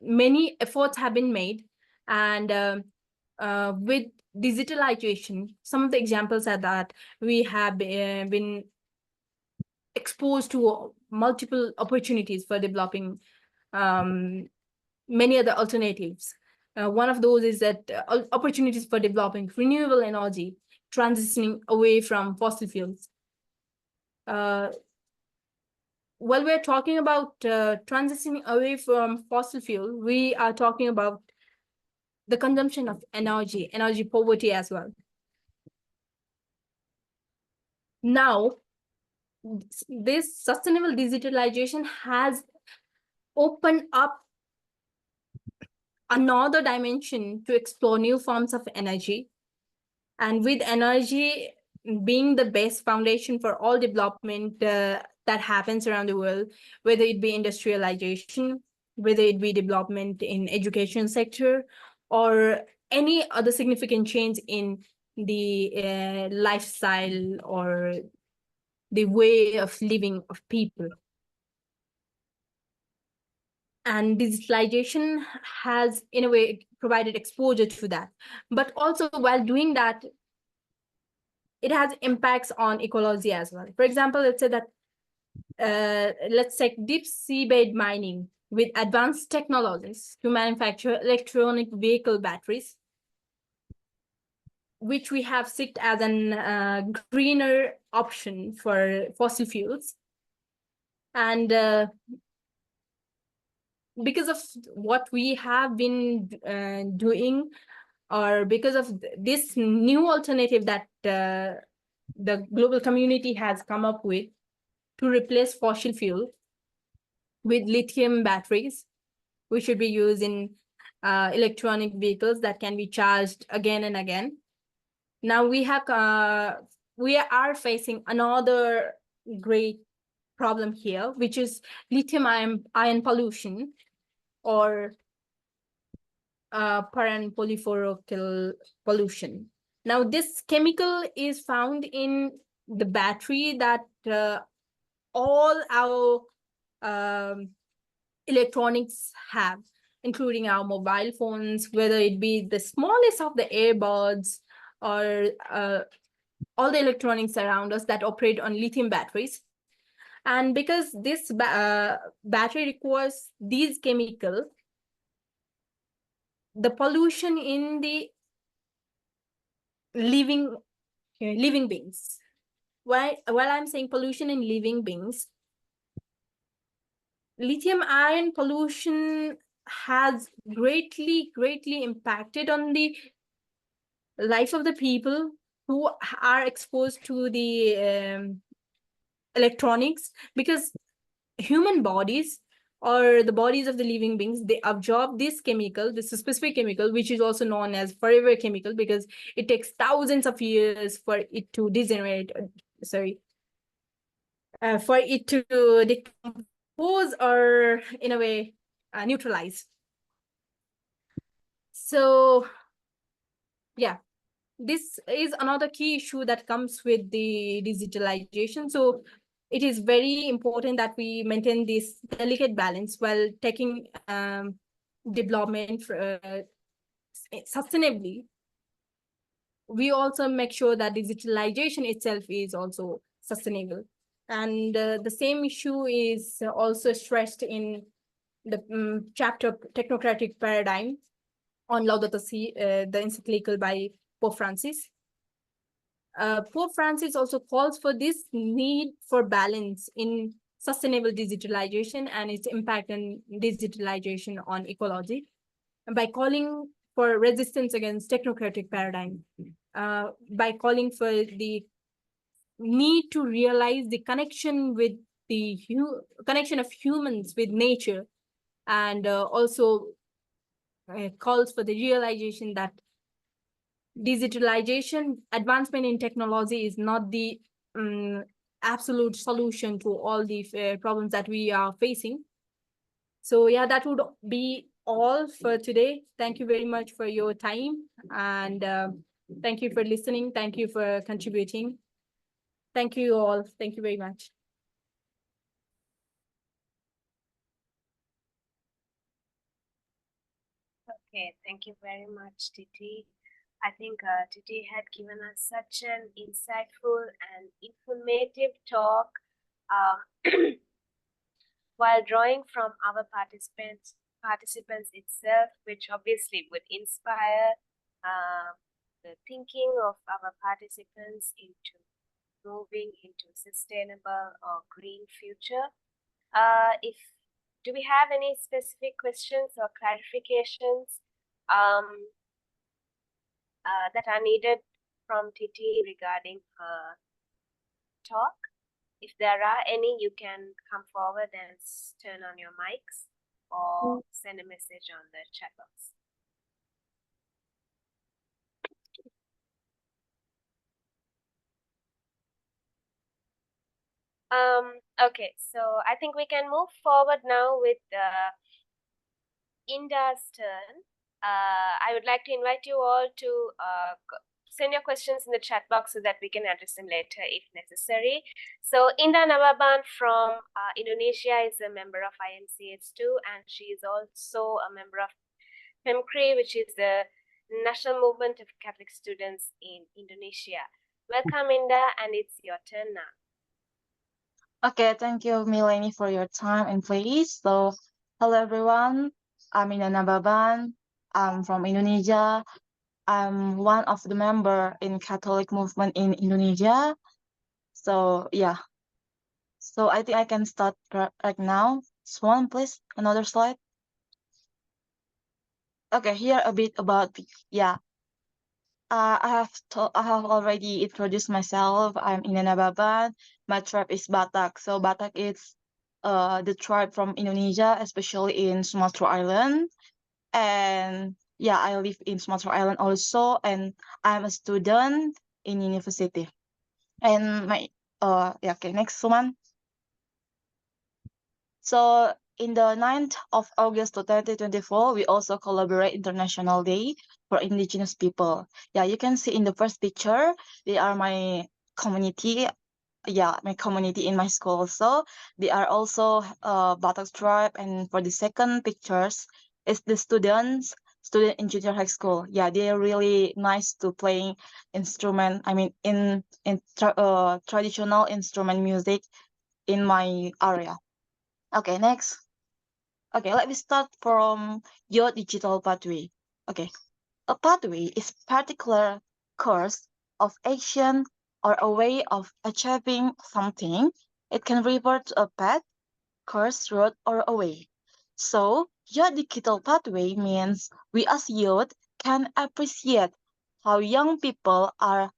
many efforts have been made, and with digitalization, some of the examples are that we have been exposed to multiple opportunities for developing many other alternatives. One of those is that opportunities for developing renewable energy, transitioning away from fossil fuels. While we're talking about transitioning away from fossil fuel, we are talking about the consumption of energy poverty as well. Now, this sustainable digitalization has opened up another dimension to explore new forms of energy. And with energy being the best foundation for all development that happens around the world, whether it be industrialization, whether it be development in education sector, or any other significant change in the lifestyle or the way of living of people. And digitalization has, in a way, provided exposure to that. But also, while doing that, it has impacts on ecology as well. For example, let's say that, let's take deep seabed mining with advanced technologies to manufacture electronic vehicle batteries, which we have seen as an greener option for fossil fuels. And because of what we have been doing, or because of this new alternative that the global community has come up with to replace fossil fuel with lithium batteries, which should be used in electronic vehicles that can be charged again and again. Now we are facing another great problem here, which is lithium ion pollution, or paran polyfluoroalkyl pollution. Now, this chemical is found in the battery that all our electronics have, including our mobile phones, whether it be the smallest of the earbuds or all the electronics around us that operate on lithium batteries. And because this battery requires these chemicals, the pollution in the living beings. While I'm saying pollution in living beings, lithium ion pollution has greatly impacted on the life of the people who are exposed to the electronics, because human bodies, or the bodies of the living beings, they absorb this chemical, this specific chemical, which is also known as forever chemical, because it takes thousands of years for it to degenerate, for it to decompose, or in a way neutralize. So yeah, this is another key issue that comes with the digitalization. So it is very important that we maintain this delicate balance while taking development sustainably. We also make sure that digitalization itself is also sustainable. And the same issue is also stressed in the chapter Technocratic Paradigm on Laudato Si, the encyclical by Pope Francis. Pope Francis also calls for this need for balance in sustainable digitalization and its impact on digitalization on ecology, and by calling for resistance against technocratic paradigm, by calling for the need to realize the connection with the connection of humans with nature, and also calls for the realization that digitalization, advancement in technology is not the absolute solution to all the problems that we are facing. So yeah, that would be all for today. Thank you very much for your time, and thank you for listening. Thank you for contributing. Thank you all. Thank you very much. Okay, thank you very much, Titi. I think Titi had given us such an insightful and informative talk while drawing from our participants itself, which obviously would inspire the thinking of our participants into moving into sustainable or green future. If do we have any specific questions or clarifications that are needed from Titi regarding her talk? If there are any, you can come forward and turn on your mics or send a message on the chat box. Okay, so I think we can move forward now with Indah's turn. I would like to invite you all to send your questions in the chat box so that we can address them later if necessary. So Indah Nababan from Indonesia is a member of IMCS too, and she is also a member of PMKRI, which is the National Movement of Catholic Students in Indonesia. Welcome, Indah, and it's your turn now. Okay, thank you, Mileni, for your time and place. So, hello everyone. I'm Indah Nababan. I'm from Indonesia. I'm one of the member in Catholic movement in Indonesia. So yeah. So I think I can start right now. Swan, please, another slide. Okay, here a bit about I have already introduced myself. I'm Indah Nababan. My tribe is Batak. So Batak is the tribe from Indonesia, especially in Sumatra Island. And yeah, I live in Sumatra Island also, and I'm a student in university. And my okay, next one. So in the 9th of August 2024, we also collaborate International Day for Indigenous People. Yeah, you can see in the first picture, they are my community. Yeah, my community in my school also. They are also Batak tribe. And for the second pictures, it's the student in junior high school. Yeah, they're really nice to playing instrument. I mean, in traditional instrument music in my area. Okay, next. Okay, let me start from your digital pathway. Okay, a pathway is particular course of action or a way of achieving something. It can refer to a path, course, road, or a way. So, your digital pathway means we as youth can appreciate how young people are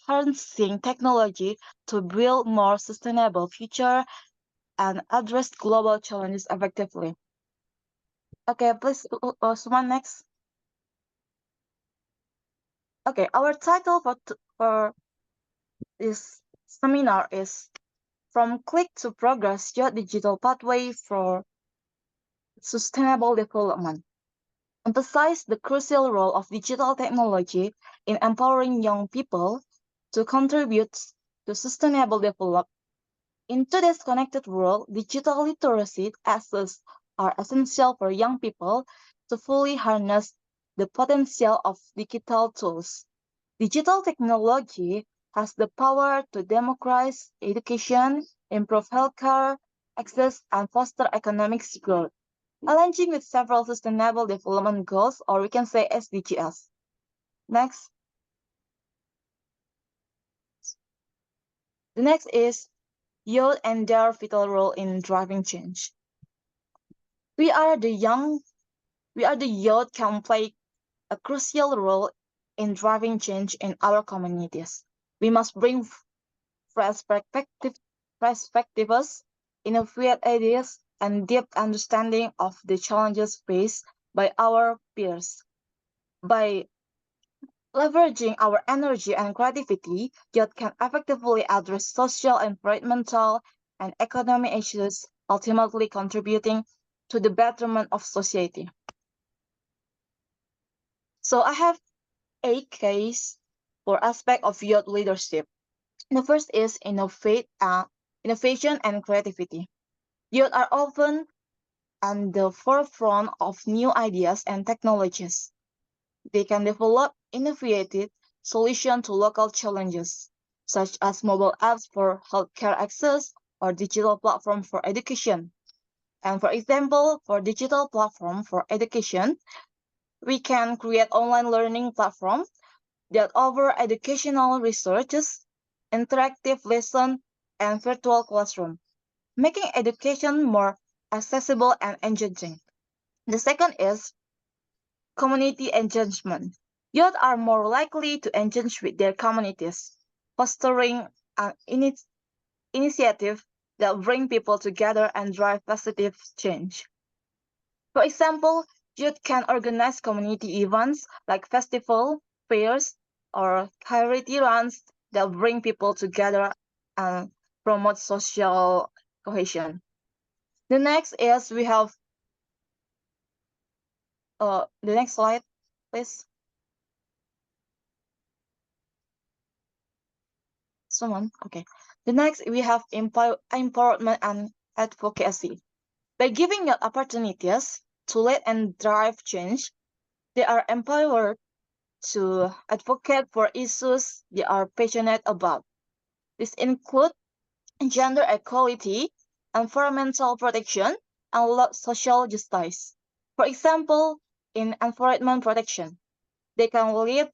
harnessing technology to build more sustainable future and address global challenges effectively. Okay, please, Suman, next. Okay, our title for this seminar is From Click to Progress, Your Digital Pathway for Sustainable Development. Emphasize the crucial role of digital technology in empowering young people to contribute to sustainable development. In today's connected world, digital literacy access are essential for young people to fully harness the potential of digital tools. Digital technology has the power to democratize education, improve healthcare access, and foster economic growth, aligning with several sustainable development goals, or we can say SDGs. Next. The next is youth and their vital role in driving change. We are the youth can play a crucial role in driving change in our communities. We must bring fresh perspectives, innovate ideas, and deep understanding of the challenges faced by our peers. By leveraging our energy and creativity, youth can effectively address social, environmental, and economic issues, ultimately contributing to the betterment of society. So I have 8 for aspect of youth leadership. The first is innovation and creativity. Youth are often on the forefront of new ideas and technologies. They can develop innovative solutions to local challenges, such as mobile apps for healthcare access or digital platform for education. And for example, for digital platform for education, we can create online learning platforms that offer educational researches, interactive lesson, and virtual classroom, making education more accessible and engaging. The second is community engagement. Youth are more likely to engage with their communities, fostering an initiative that bring people together and drive positive change. For example, youth can organize community events like festival, fairs, or charity runs that bring people together and promote social cohesion. The next is we have the next slide, please. Someone, okay. The next we have empowerment and advocacy. By giving youth opportunities to lead and drive change, they are empowered to advocate for issues they are passionate about. This includes gender equality, environmental protection, and social justice. For example, in environment protection, we can lead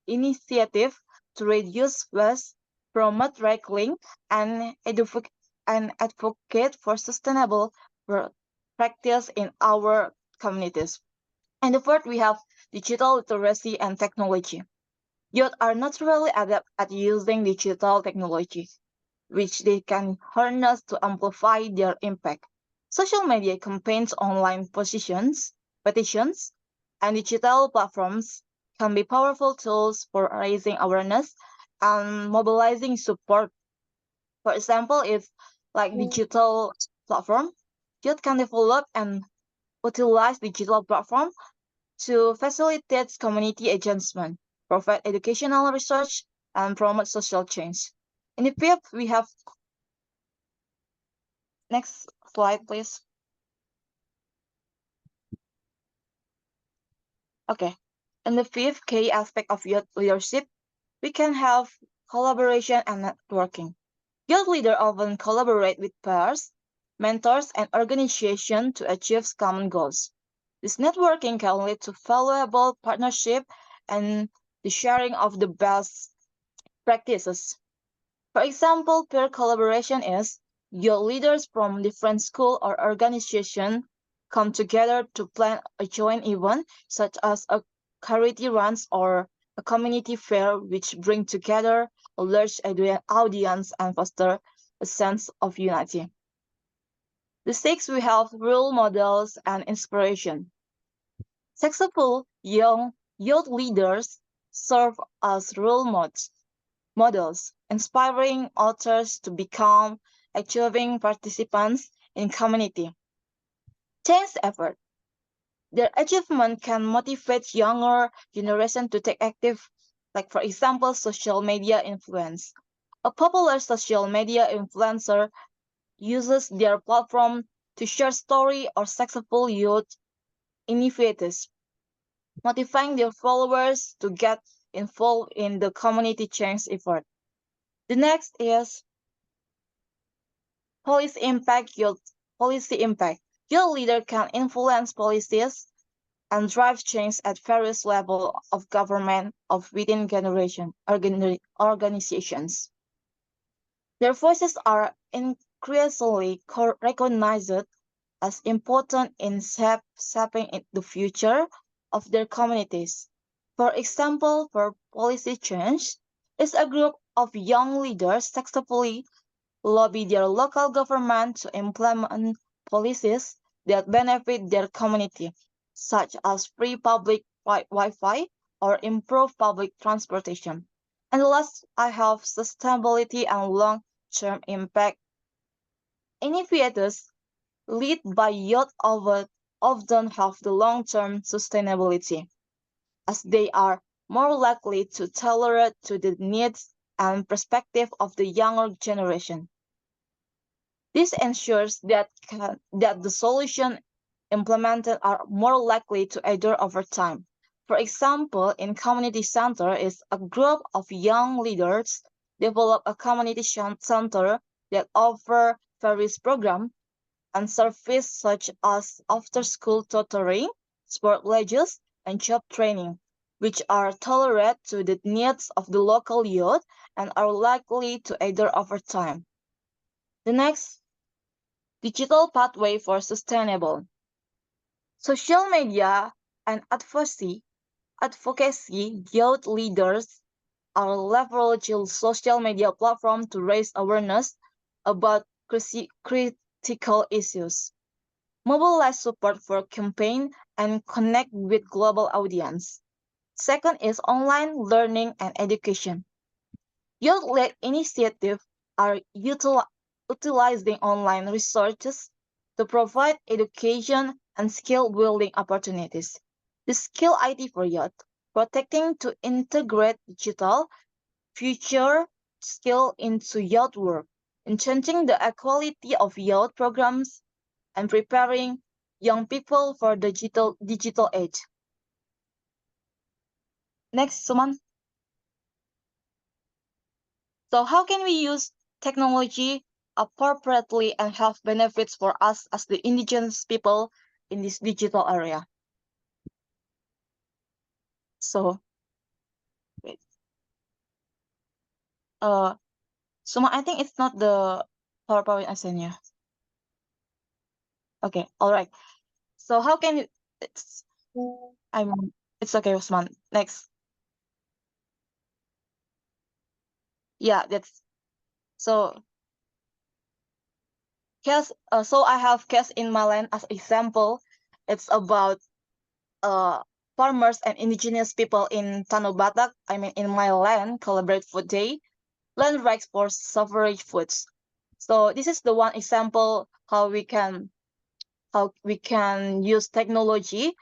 initiative to reduce waste, promote recycling, and advocate for sustainable practice in our communities. And the fourth, we have digital literacy and technology. Youth are naturally adept at using digital technology, which they can harness to amplify their impact. Social media campaigns, online petitions, and digital platforms can be powerful tools for raising awareness and mobilizing support. For example, if like digital platform, youth can develop and utilize digital platform to facilitate community engagement, provide educational research, and promote social change. In the fifth, we have next slide, please. Okay. In the fifth key aspect of youth leadership, we can have collaboration and networking. Youth leaders often collaborate with peers, mentors, and organizations to achieve common goals. This networking can lead to valuable partnership and the sharing of the best practices. For example, peer collaboration is youth leaders from different schools or organizations come together to plan a joint event, such as a charity runs or a community fair, which bring together a large audience and foster a sense of unity. The sixth, we have role models and inspiration. Successful young youth leaders serve as role models, inspiring others to become achieving participants in community change effort. Their achievement can motivate younger generation to take active, like for example, social media influence. A popular social media influencer uses their platform to share story or successful youth initiatives, motivating their followers to get involved in the community change effort. The next is policy impact. Your leader can influence policies and drive change at various levels of government of within organizations. Their voices are increasingly recognized as important in shaping the future of their communities. For example, for policy change, is a group of young leaders successfully lobby their local government to implement policies that benefit their community, such as free public Wi-Fi or improved public transportation. And last, I have sustainability and long-term impact. Initiatives led by youth often have the long-term sustainability, as they are more likely to tailor to the needs and perspective of the younger generation. This ensures that the solution implemented are more likely to endure over time. For example, in community center is a group of young leaders develop a community center that offer various programs and services such as after-school tutoring, sport lodges, and job training, which are tailored to the needs of the local youth and are likely to endure over time. The next, digital pathway for sustainable. Social media and advocacy youth leaders are leveraging social media platforms to raise awareness about critical issues, mobilize support for campaign, and connect with global audience. Second is online learning and education. Youth-led initiatives are utilizing online resources to provide education and skill-building opportunities. The Skill IT for Youth, protecting to integrate digital future skill into youth work, enhancing the equality of youth programs, and preparing young people for the digital age. Next, Suman. So how can we use technology appropriately and have benefits for us as the indigenous people in this digital area? So, wait. Suma, I think it's not the PowerPoint I sent you. Okay, all right. So how can you? It's okay, Usman. Next. Yeah, that's so. Case, so I have case in my land as example. It's about farmers and indigenous people in Tanah Batak. I mean, in my land, Collaborate Food Day, land rights for suffrage foods. So this is the one example how we can use technology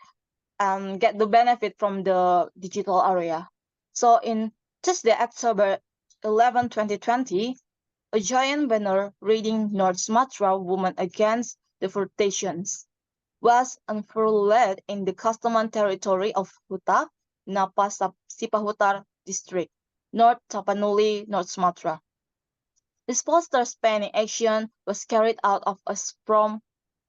and get the benefit from the digital area. So in Tuesday, October 11, 2020, a giant banner reading North Sumatra Women Against Deportations was unfurled in the Customan territory of Huta, Napa Sipahutar district, North Tapanuli, North Sumatra. This poster spanning action was carried out of a storm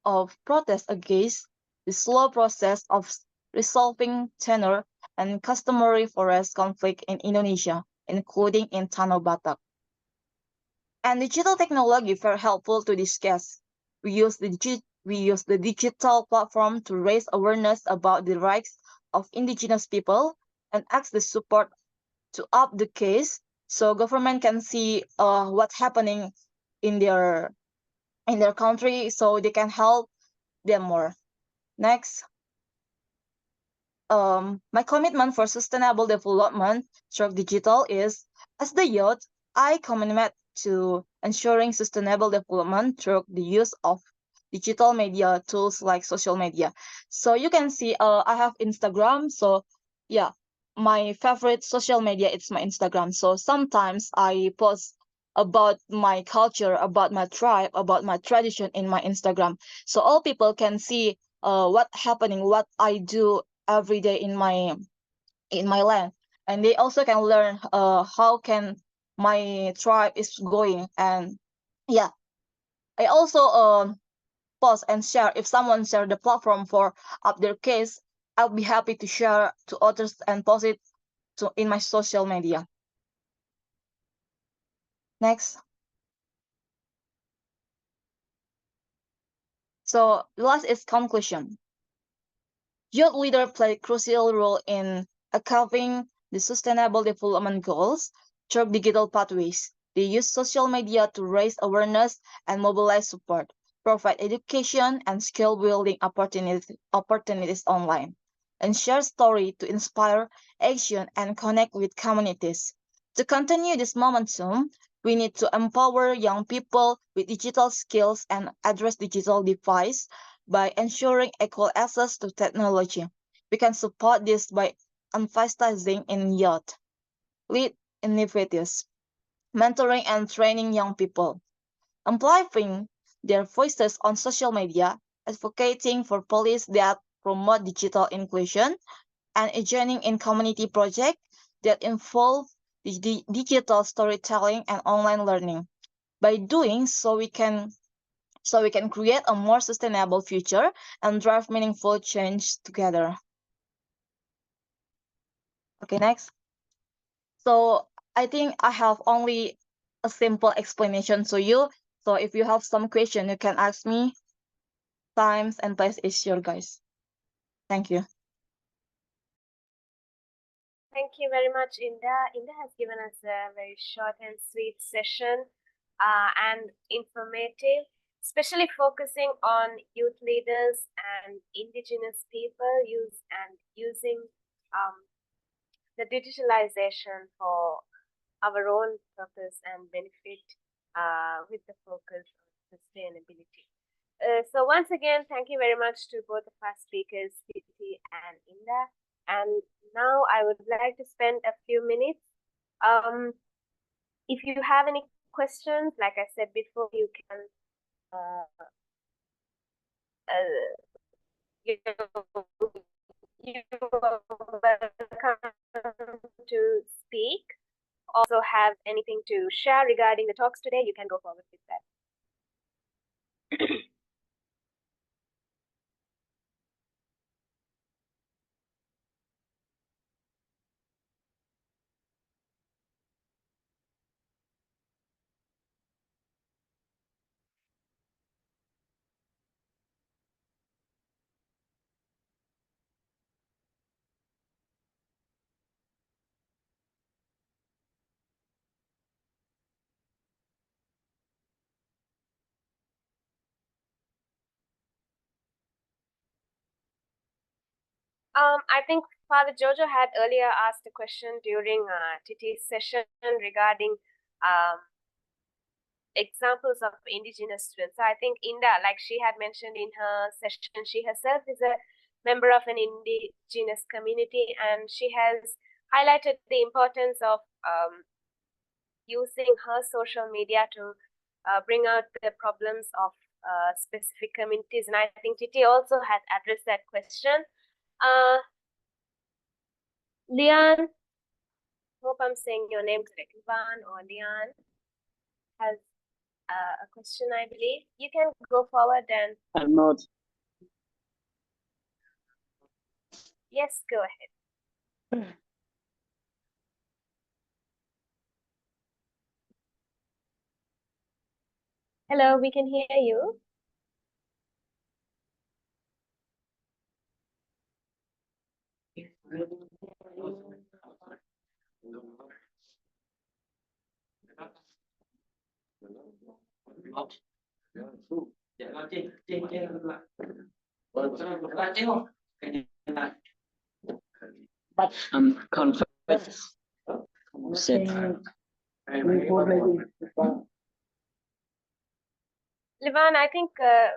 of protest against the slow process of resolving tenure and customary forest conflict in Indonesia, including in Tanah Batak. And digital technology very helpful to this case. We use the digital platform to raise awareness about the rights of indigenous people and ask the support to up the case so government can see what's happening in their country so they can help them more. Next. My commitment for sustainable development through digital is, as the youth, I commit to ensuring sustainable development through the use of digital media tools like social media. So you can see I have Instagram. So yeah, my favorite social media is my Instagram. So sometimes I post about my culture, about my tribe, about my tradition in my Instagram. So all people can see what happening, what I do every day in my land, and they also can learn how can my tribe is going. And yeah, I also post and share. If someone share the platform for up their case, I'll be happy to share to others and post it to in my social media. Next. So the last is conclusion. Youth leader play a crucial role in achieving the sustainable development goals through digital pathways. They use social media to raise awareness and mobilize support, provide education and skill building opportunities online, and share stories to inspire action and connect with communities. To continue this momentum, we need to empower young people with digital skills and address digital device by ensuring equal access to technology. We can support this by emphasizing in youth, lead initiatives, mentoring and training young people, amplifying their voices on social media, advocating for policies that promote digital inclusion, and joining in community projects that involve digital storytelling and online learning. By doing so, we can create a more sustainable future and drive meaningful change together. Okay, next. So I think I have only a simple explanation to you. So if you have some question, you can ask me. Times and place is your guys. Thank you. Thank you very much, Indah. Indah has given us a very short and sweet session and informative, especially focusing on youth leaders and indigenous people using the digitalization for our own purpose and benefit with the focus on sustainability. So once again, thank you very much to both of our speakers, Titi and Indah. And now I would like to spend a few minutes. If you have any questions, like I said before, you can you are welcome to speak. Also have anything to share regarding the talks today, you can go forward with that. I think Father Jojo had earlier asked a question during Titi's session regarding examples of indigenous students. So I think Indah, like she had mentioned in her session, she herself is a member of an indigenous community, and she has highlighted the importance of using her social media to bring out the problems of specific communities. And I think Titi also had addressed that question. Lian, hope I'm saying your name correctly, Van or Lian, has a question, I believe. You can go forward and. I'm not. Yes, go ahead. Hello, we can hear you. But I'm confused. Livan, I think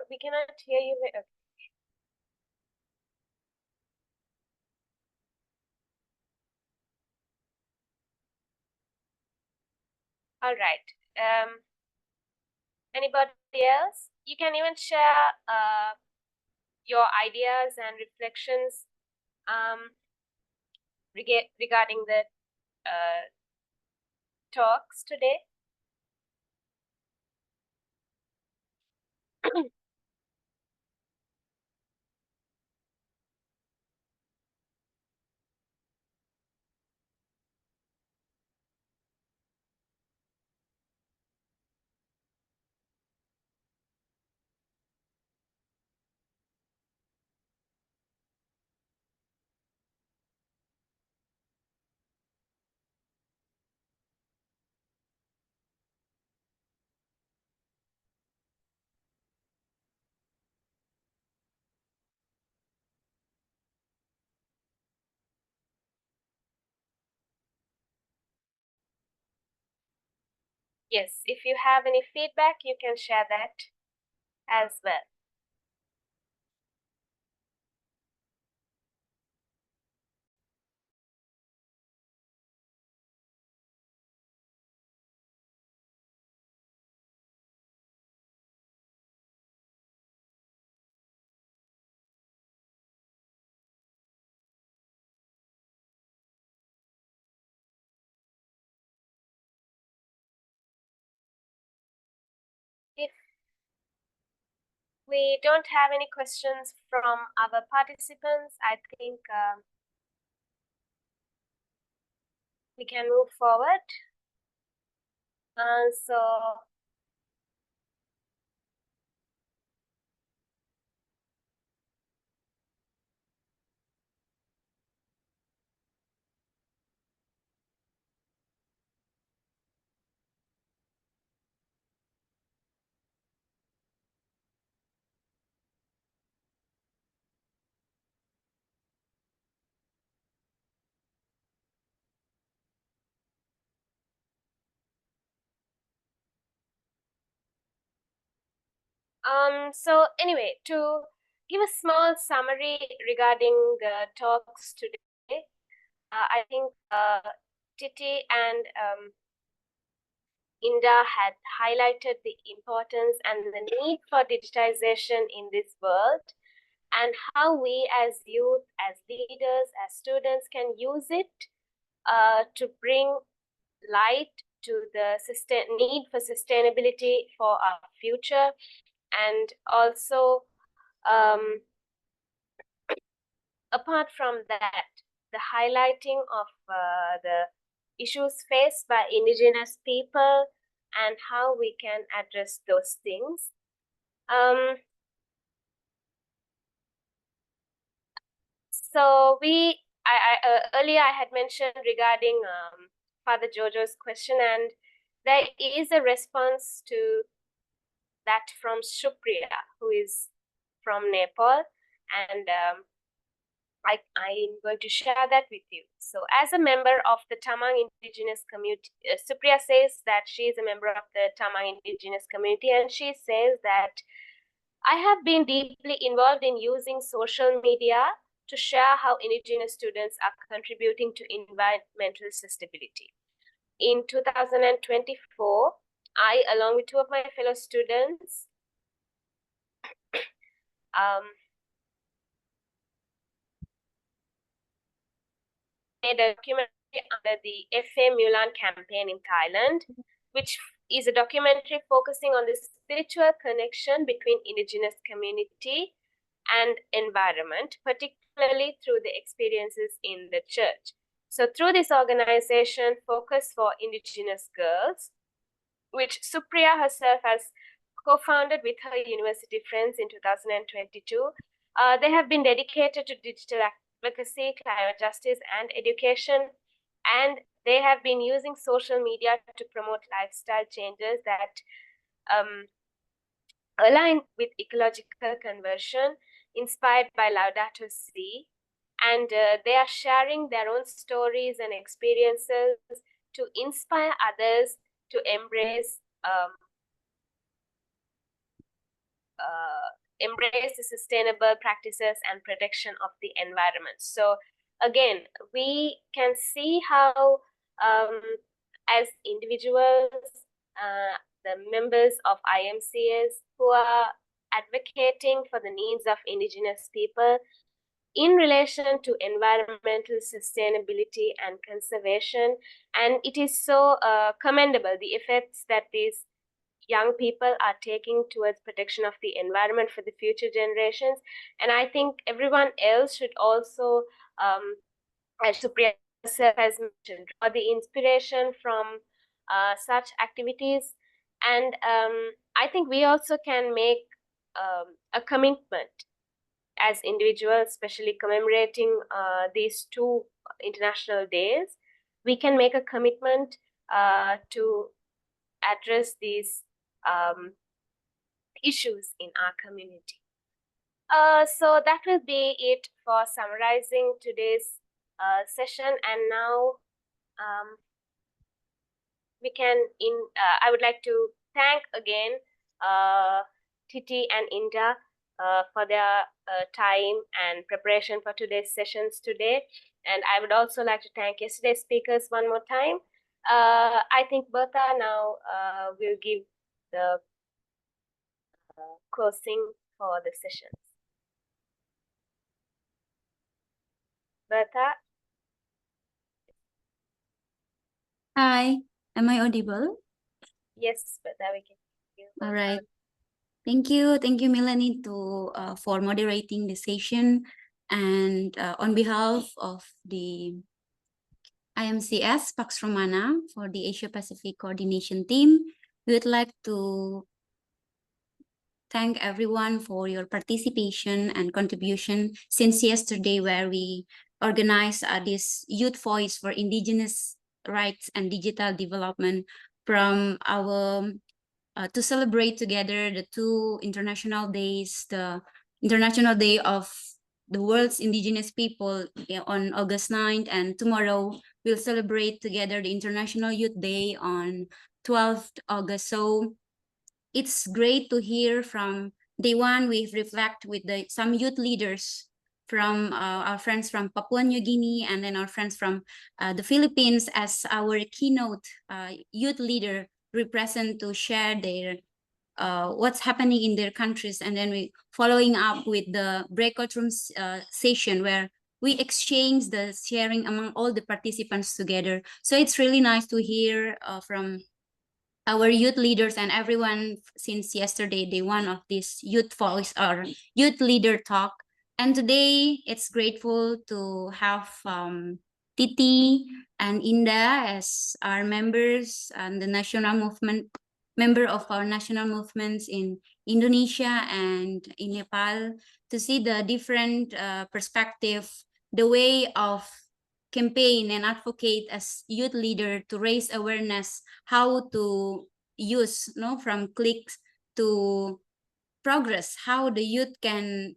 we cannot hear you. All right. Anybody else? You can even share your ideas and reflections regarding the talks today. Yes, if you have any feedback, you can share that as well. If we don't have any questions from our participants, I think we can move forward. So so anyway, to give a small summary regarding the talks today, I think Titi and Indah had highlighted the importance and the need for digitization in this world, and how we as youth, as leaders, as students can use it to bring light to the need for sustainability for our future, and also apart from that, the highlighting of the issues faced by indigenous people and how we can address those things. So earlier I had mentioned regarding Father Jojo's question, and there is a response to that from Supriya, who is from Nepal, and I'm going to share that with you. So as a member of the Tamang indigenous community, Supriya says that she is a member of the Tamang indigenous community, and she says that I have been deeply involved in using social media to share how indigenous students are contributing to environmental sustainability. In 2024, I, along with two of my fellow students, made a documentary under the FA Mulan campaign in Thailand, which is a documentary focusing on the spiritual connection between indigenous community and environment, particularly through the experiences in the church. So through this organization, Focus for Indigenous Girls, which Supriya herself has co-founded with her university friends in 2022, they have been dedicated to digital advocacy, climate justice, and education, and they have been using social media to promote lifestyle changes that align with ecological conversion, inspired by Laudato Si, and they are sharing their own stories and experiences to inspire others to embrace the sustainable practices and protection of the environment. So again, we can see how as individuals, the members of IMCS who are advocating for the needs of indigenous people in relation to environmental sustainability and conservation, and it is so commendable the efforts that these young people are taking towards protection of the environment for the future generations. And I think everyone else should also, as Supriya has mentioned, draw the inspiration from such activities. And I think we also can make a commitment as individuals, especially commemorating these two international days. We can make a commitment to address these issues in our community. So that will be it for summarizing today's session. And now we can I would like to thank again Titi and Indah for their time and preparation for today's sessions today. And I would also like to thank yesterday's speakers one more time. I think Bertha now will give the closing for the sessions. Bertha? Hi, am I audible? Yes, Bertha, we can hear you. All right. Thank you, Melanie, for moderating the session. And on behalf of the IMCS Pax Romana for the Asia Pacific Coordination Team, we would like to thank everyone for your participation and contribution since yesterday, where we organized this Youth Voice for Indigenous Rights and Digital Development from our to celebrate together the two international days, the International Day of the World's Indigenous People on August 9th, and tomorrow we'll celebrate together the International Youth Day on 12th August. So it's great to hear from day one. We've reflect with some youth leaders from our friends from Papua New Guinea, and then our friends from the Philippines as our keynote youth leader represent to share their what's happening in their countries. And then we following up with the breakout room session where we exchange the sharing among all the participants together. So it's really nice to hear from our youth leaders and everyone since yesterday, day one of this youth voice or youth leader talk. And today it's grateful to have Titi and Indah as our members and the national movement, member of our national movements in Indonesia and in Nepal, to see the different perspective, the way of campaign and advocate as youth leader to raise awareness how to use from clicks to progress, how the youth can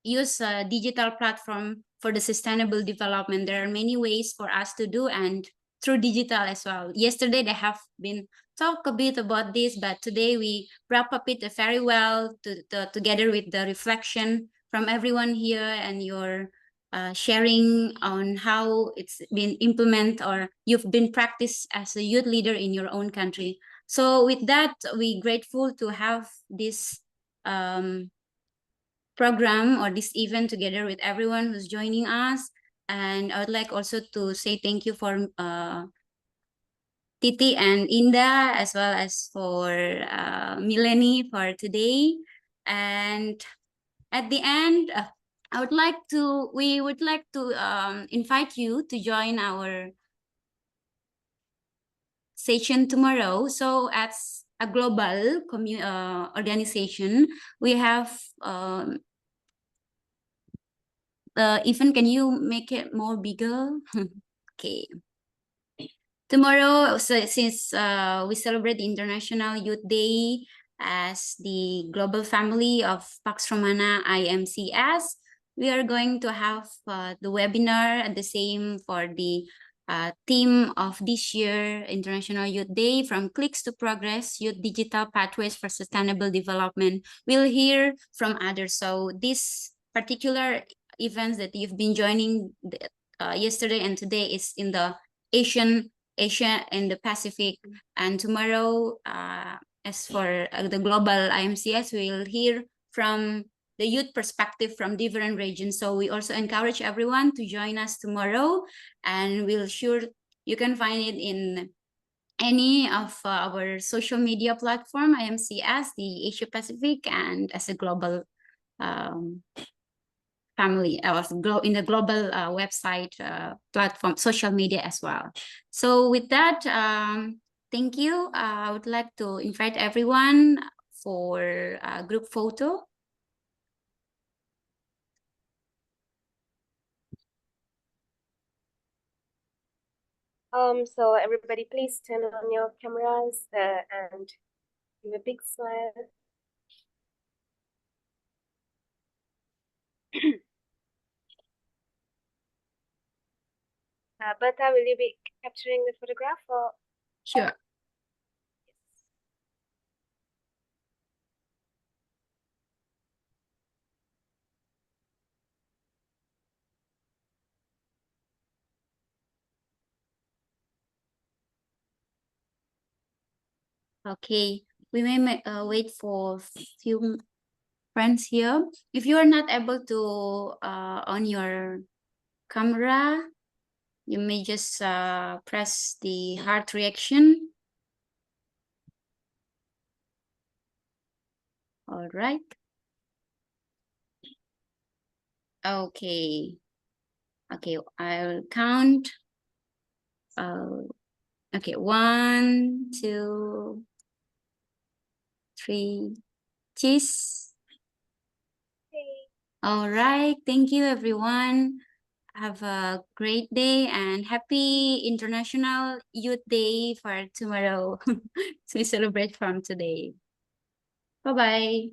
use a digital platform for the sustainable development. There are many ways for us to do, and through digital as well. Yesterday they have been talk a bit about this, but today we wrap up it very well together with the reflection from everyone here and your sharing on how it's been implemented or you've been practiced as a youth leader in your own country. So with that, we're grateful to have this program or this event together with everyone who's joining us. And I would like also to say thank you for Titi and Indah, as well as for Melanie for today. And at the end, we would like to invite you to join our session tomorrow. So as a global organization, we have the event. Can you make it more bigger? Okay. Tomorrow, so since we celebrate the International Youth Day as the global family of Pax Romana IMCS, we are going to have the webinar at the same for the theme of this year, International Youth Day, from Clicks to Progress, Youth Digital Pathways for Sustainable Development. We'll hear from others. So this particular events that you've been joining yesterday and today is in the Asia and the Pacific. And tomorrow, as for the global IMCS, we'll hear from the youth perspective from different regions. So we also encourage everyone to join us tomorrow, and we'll sure you can find it in any of our social media platform, IMCS, the Asia Pacific, and as a global family, in the global website platform, social media as well. So with that, thank you. I would like to invite everyone for a group photo. So everybody please turn on your cameras and give a big smile. Bertha, will you be capturing the photograph or? Sure. Okay, we may wait for few friends here. If you are not able to on your camera, you may just press the heart reaction. All right. Okay. Okay, I'll count. Okay, 1, 2, 3. Cheese. All right. Thank you, everyone. Have a great day and happy International Youth Day for tomorrow. So we celebrate from today. Bye-bye.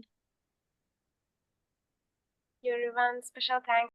Everyone, special thanks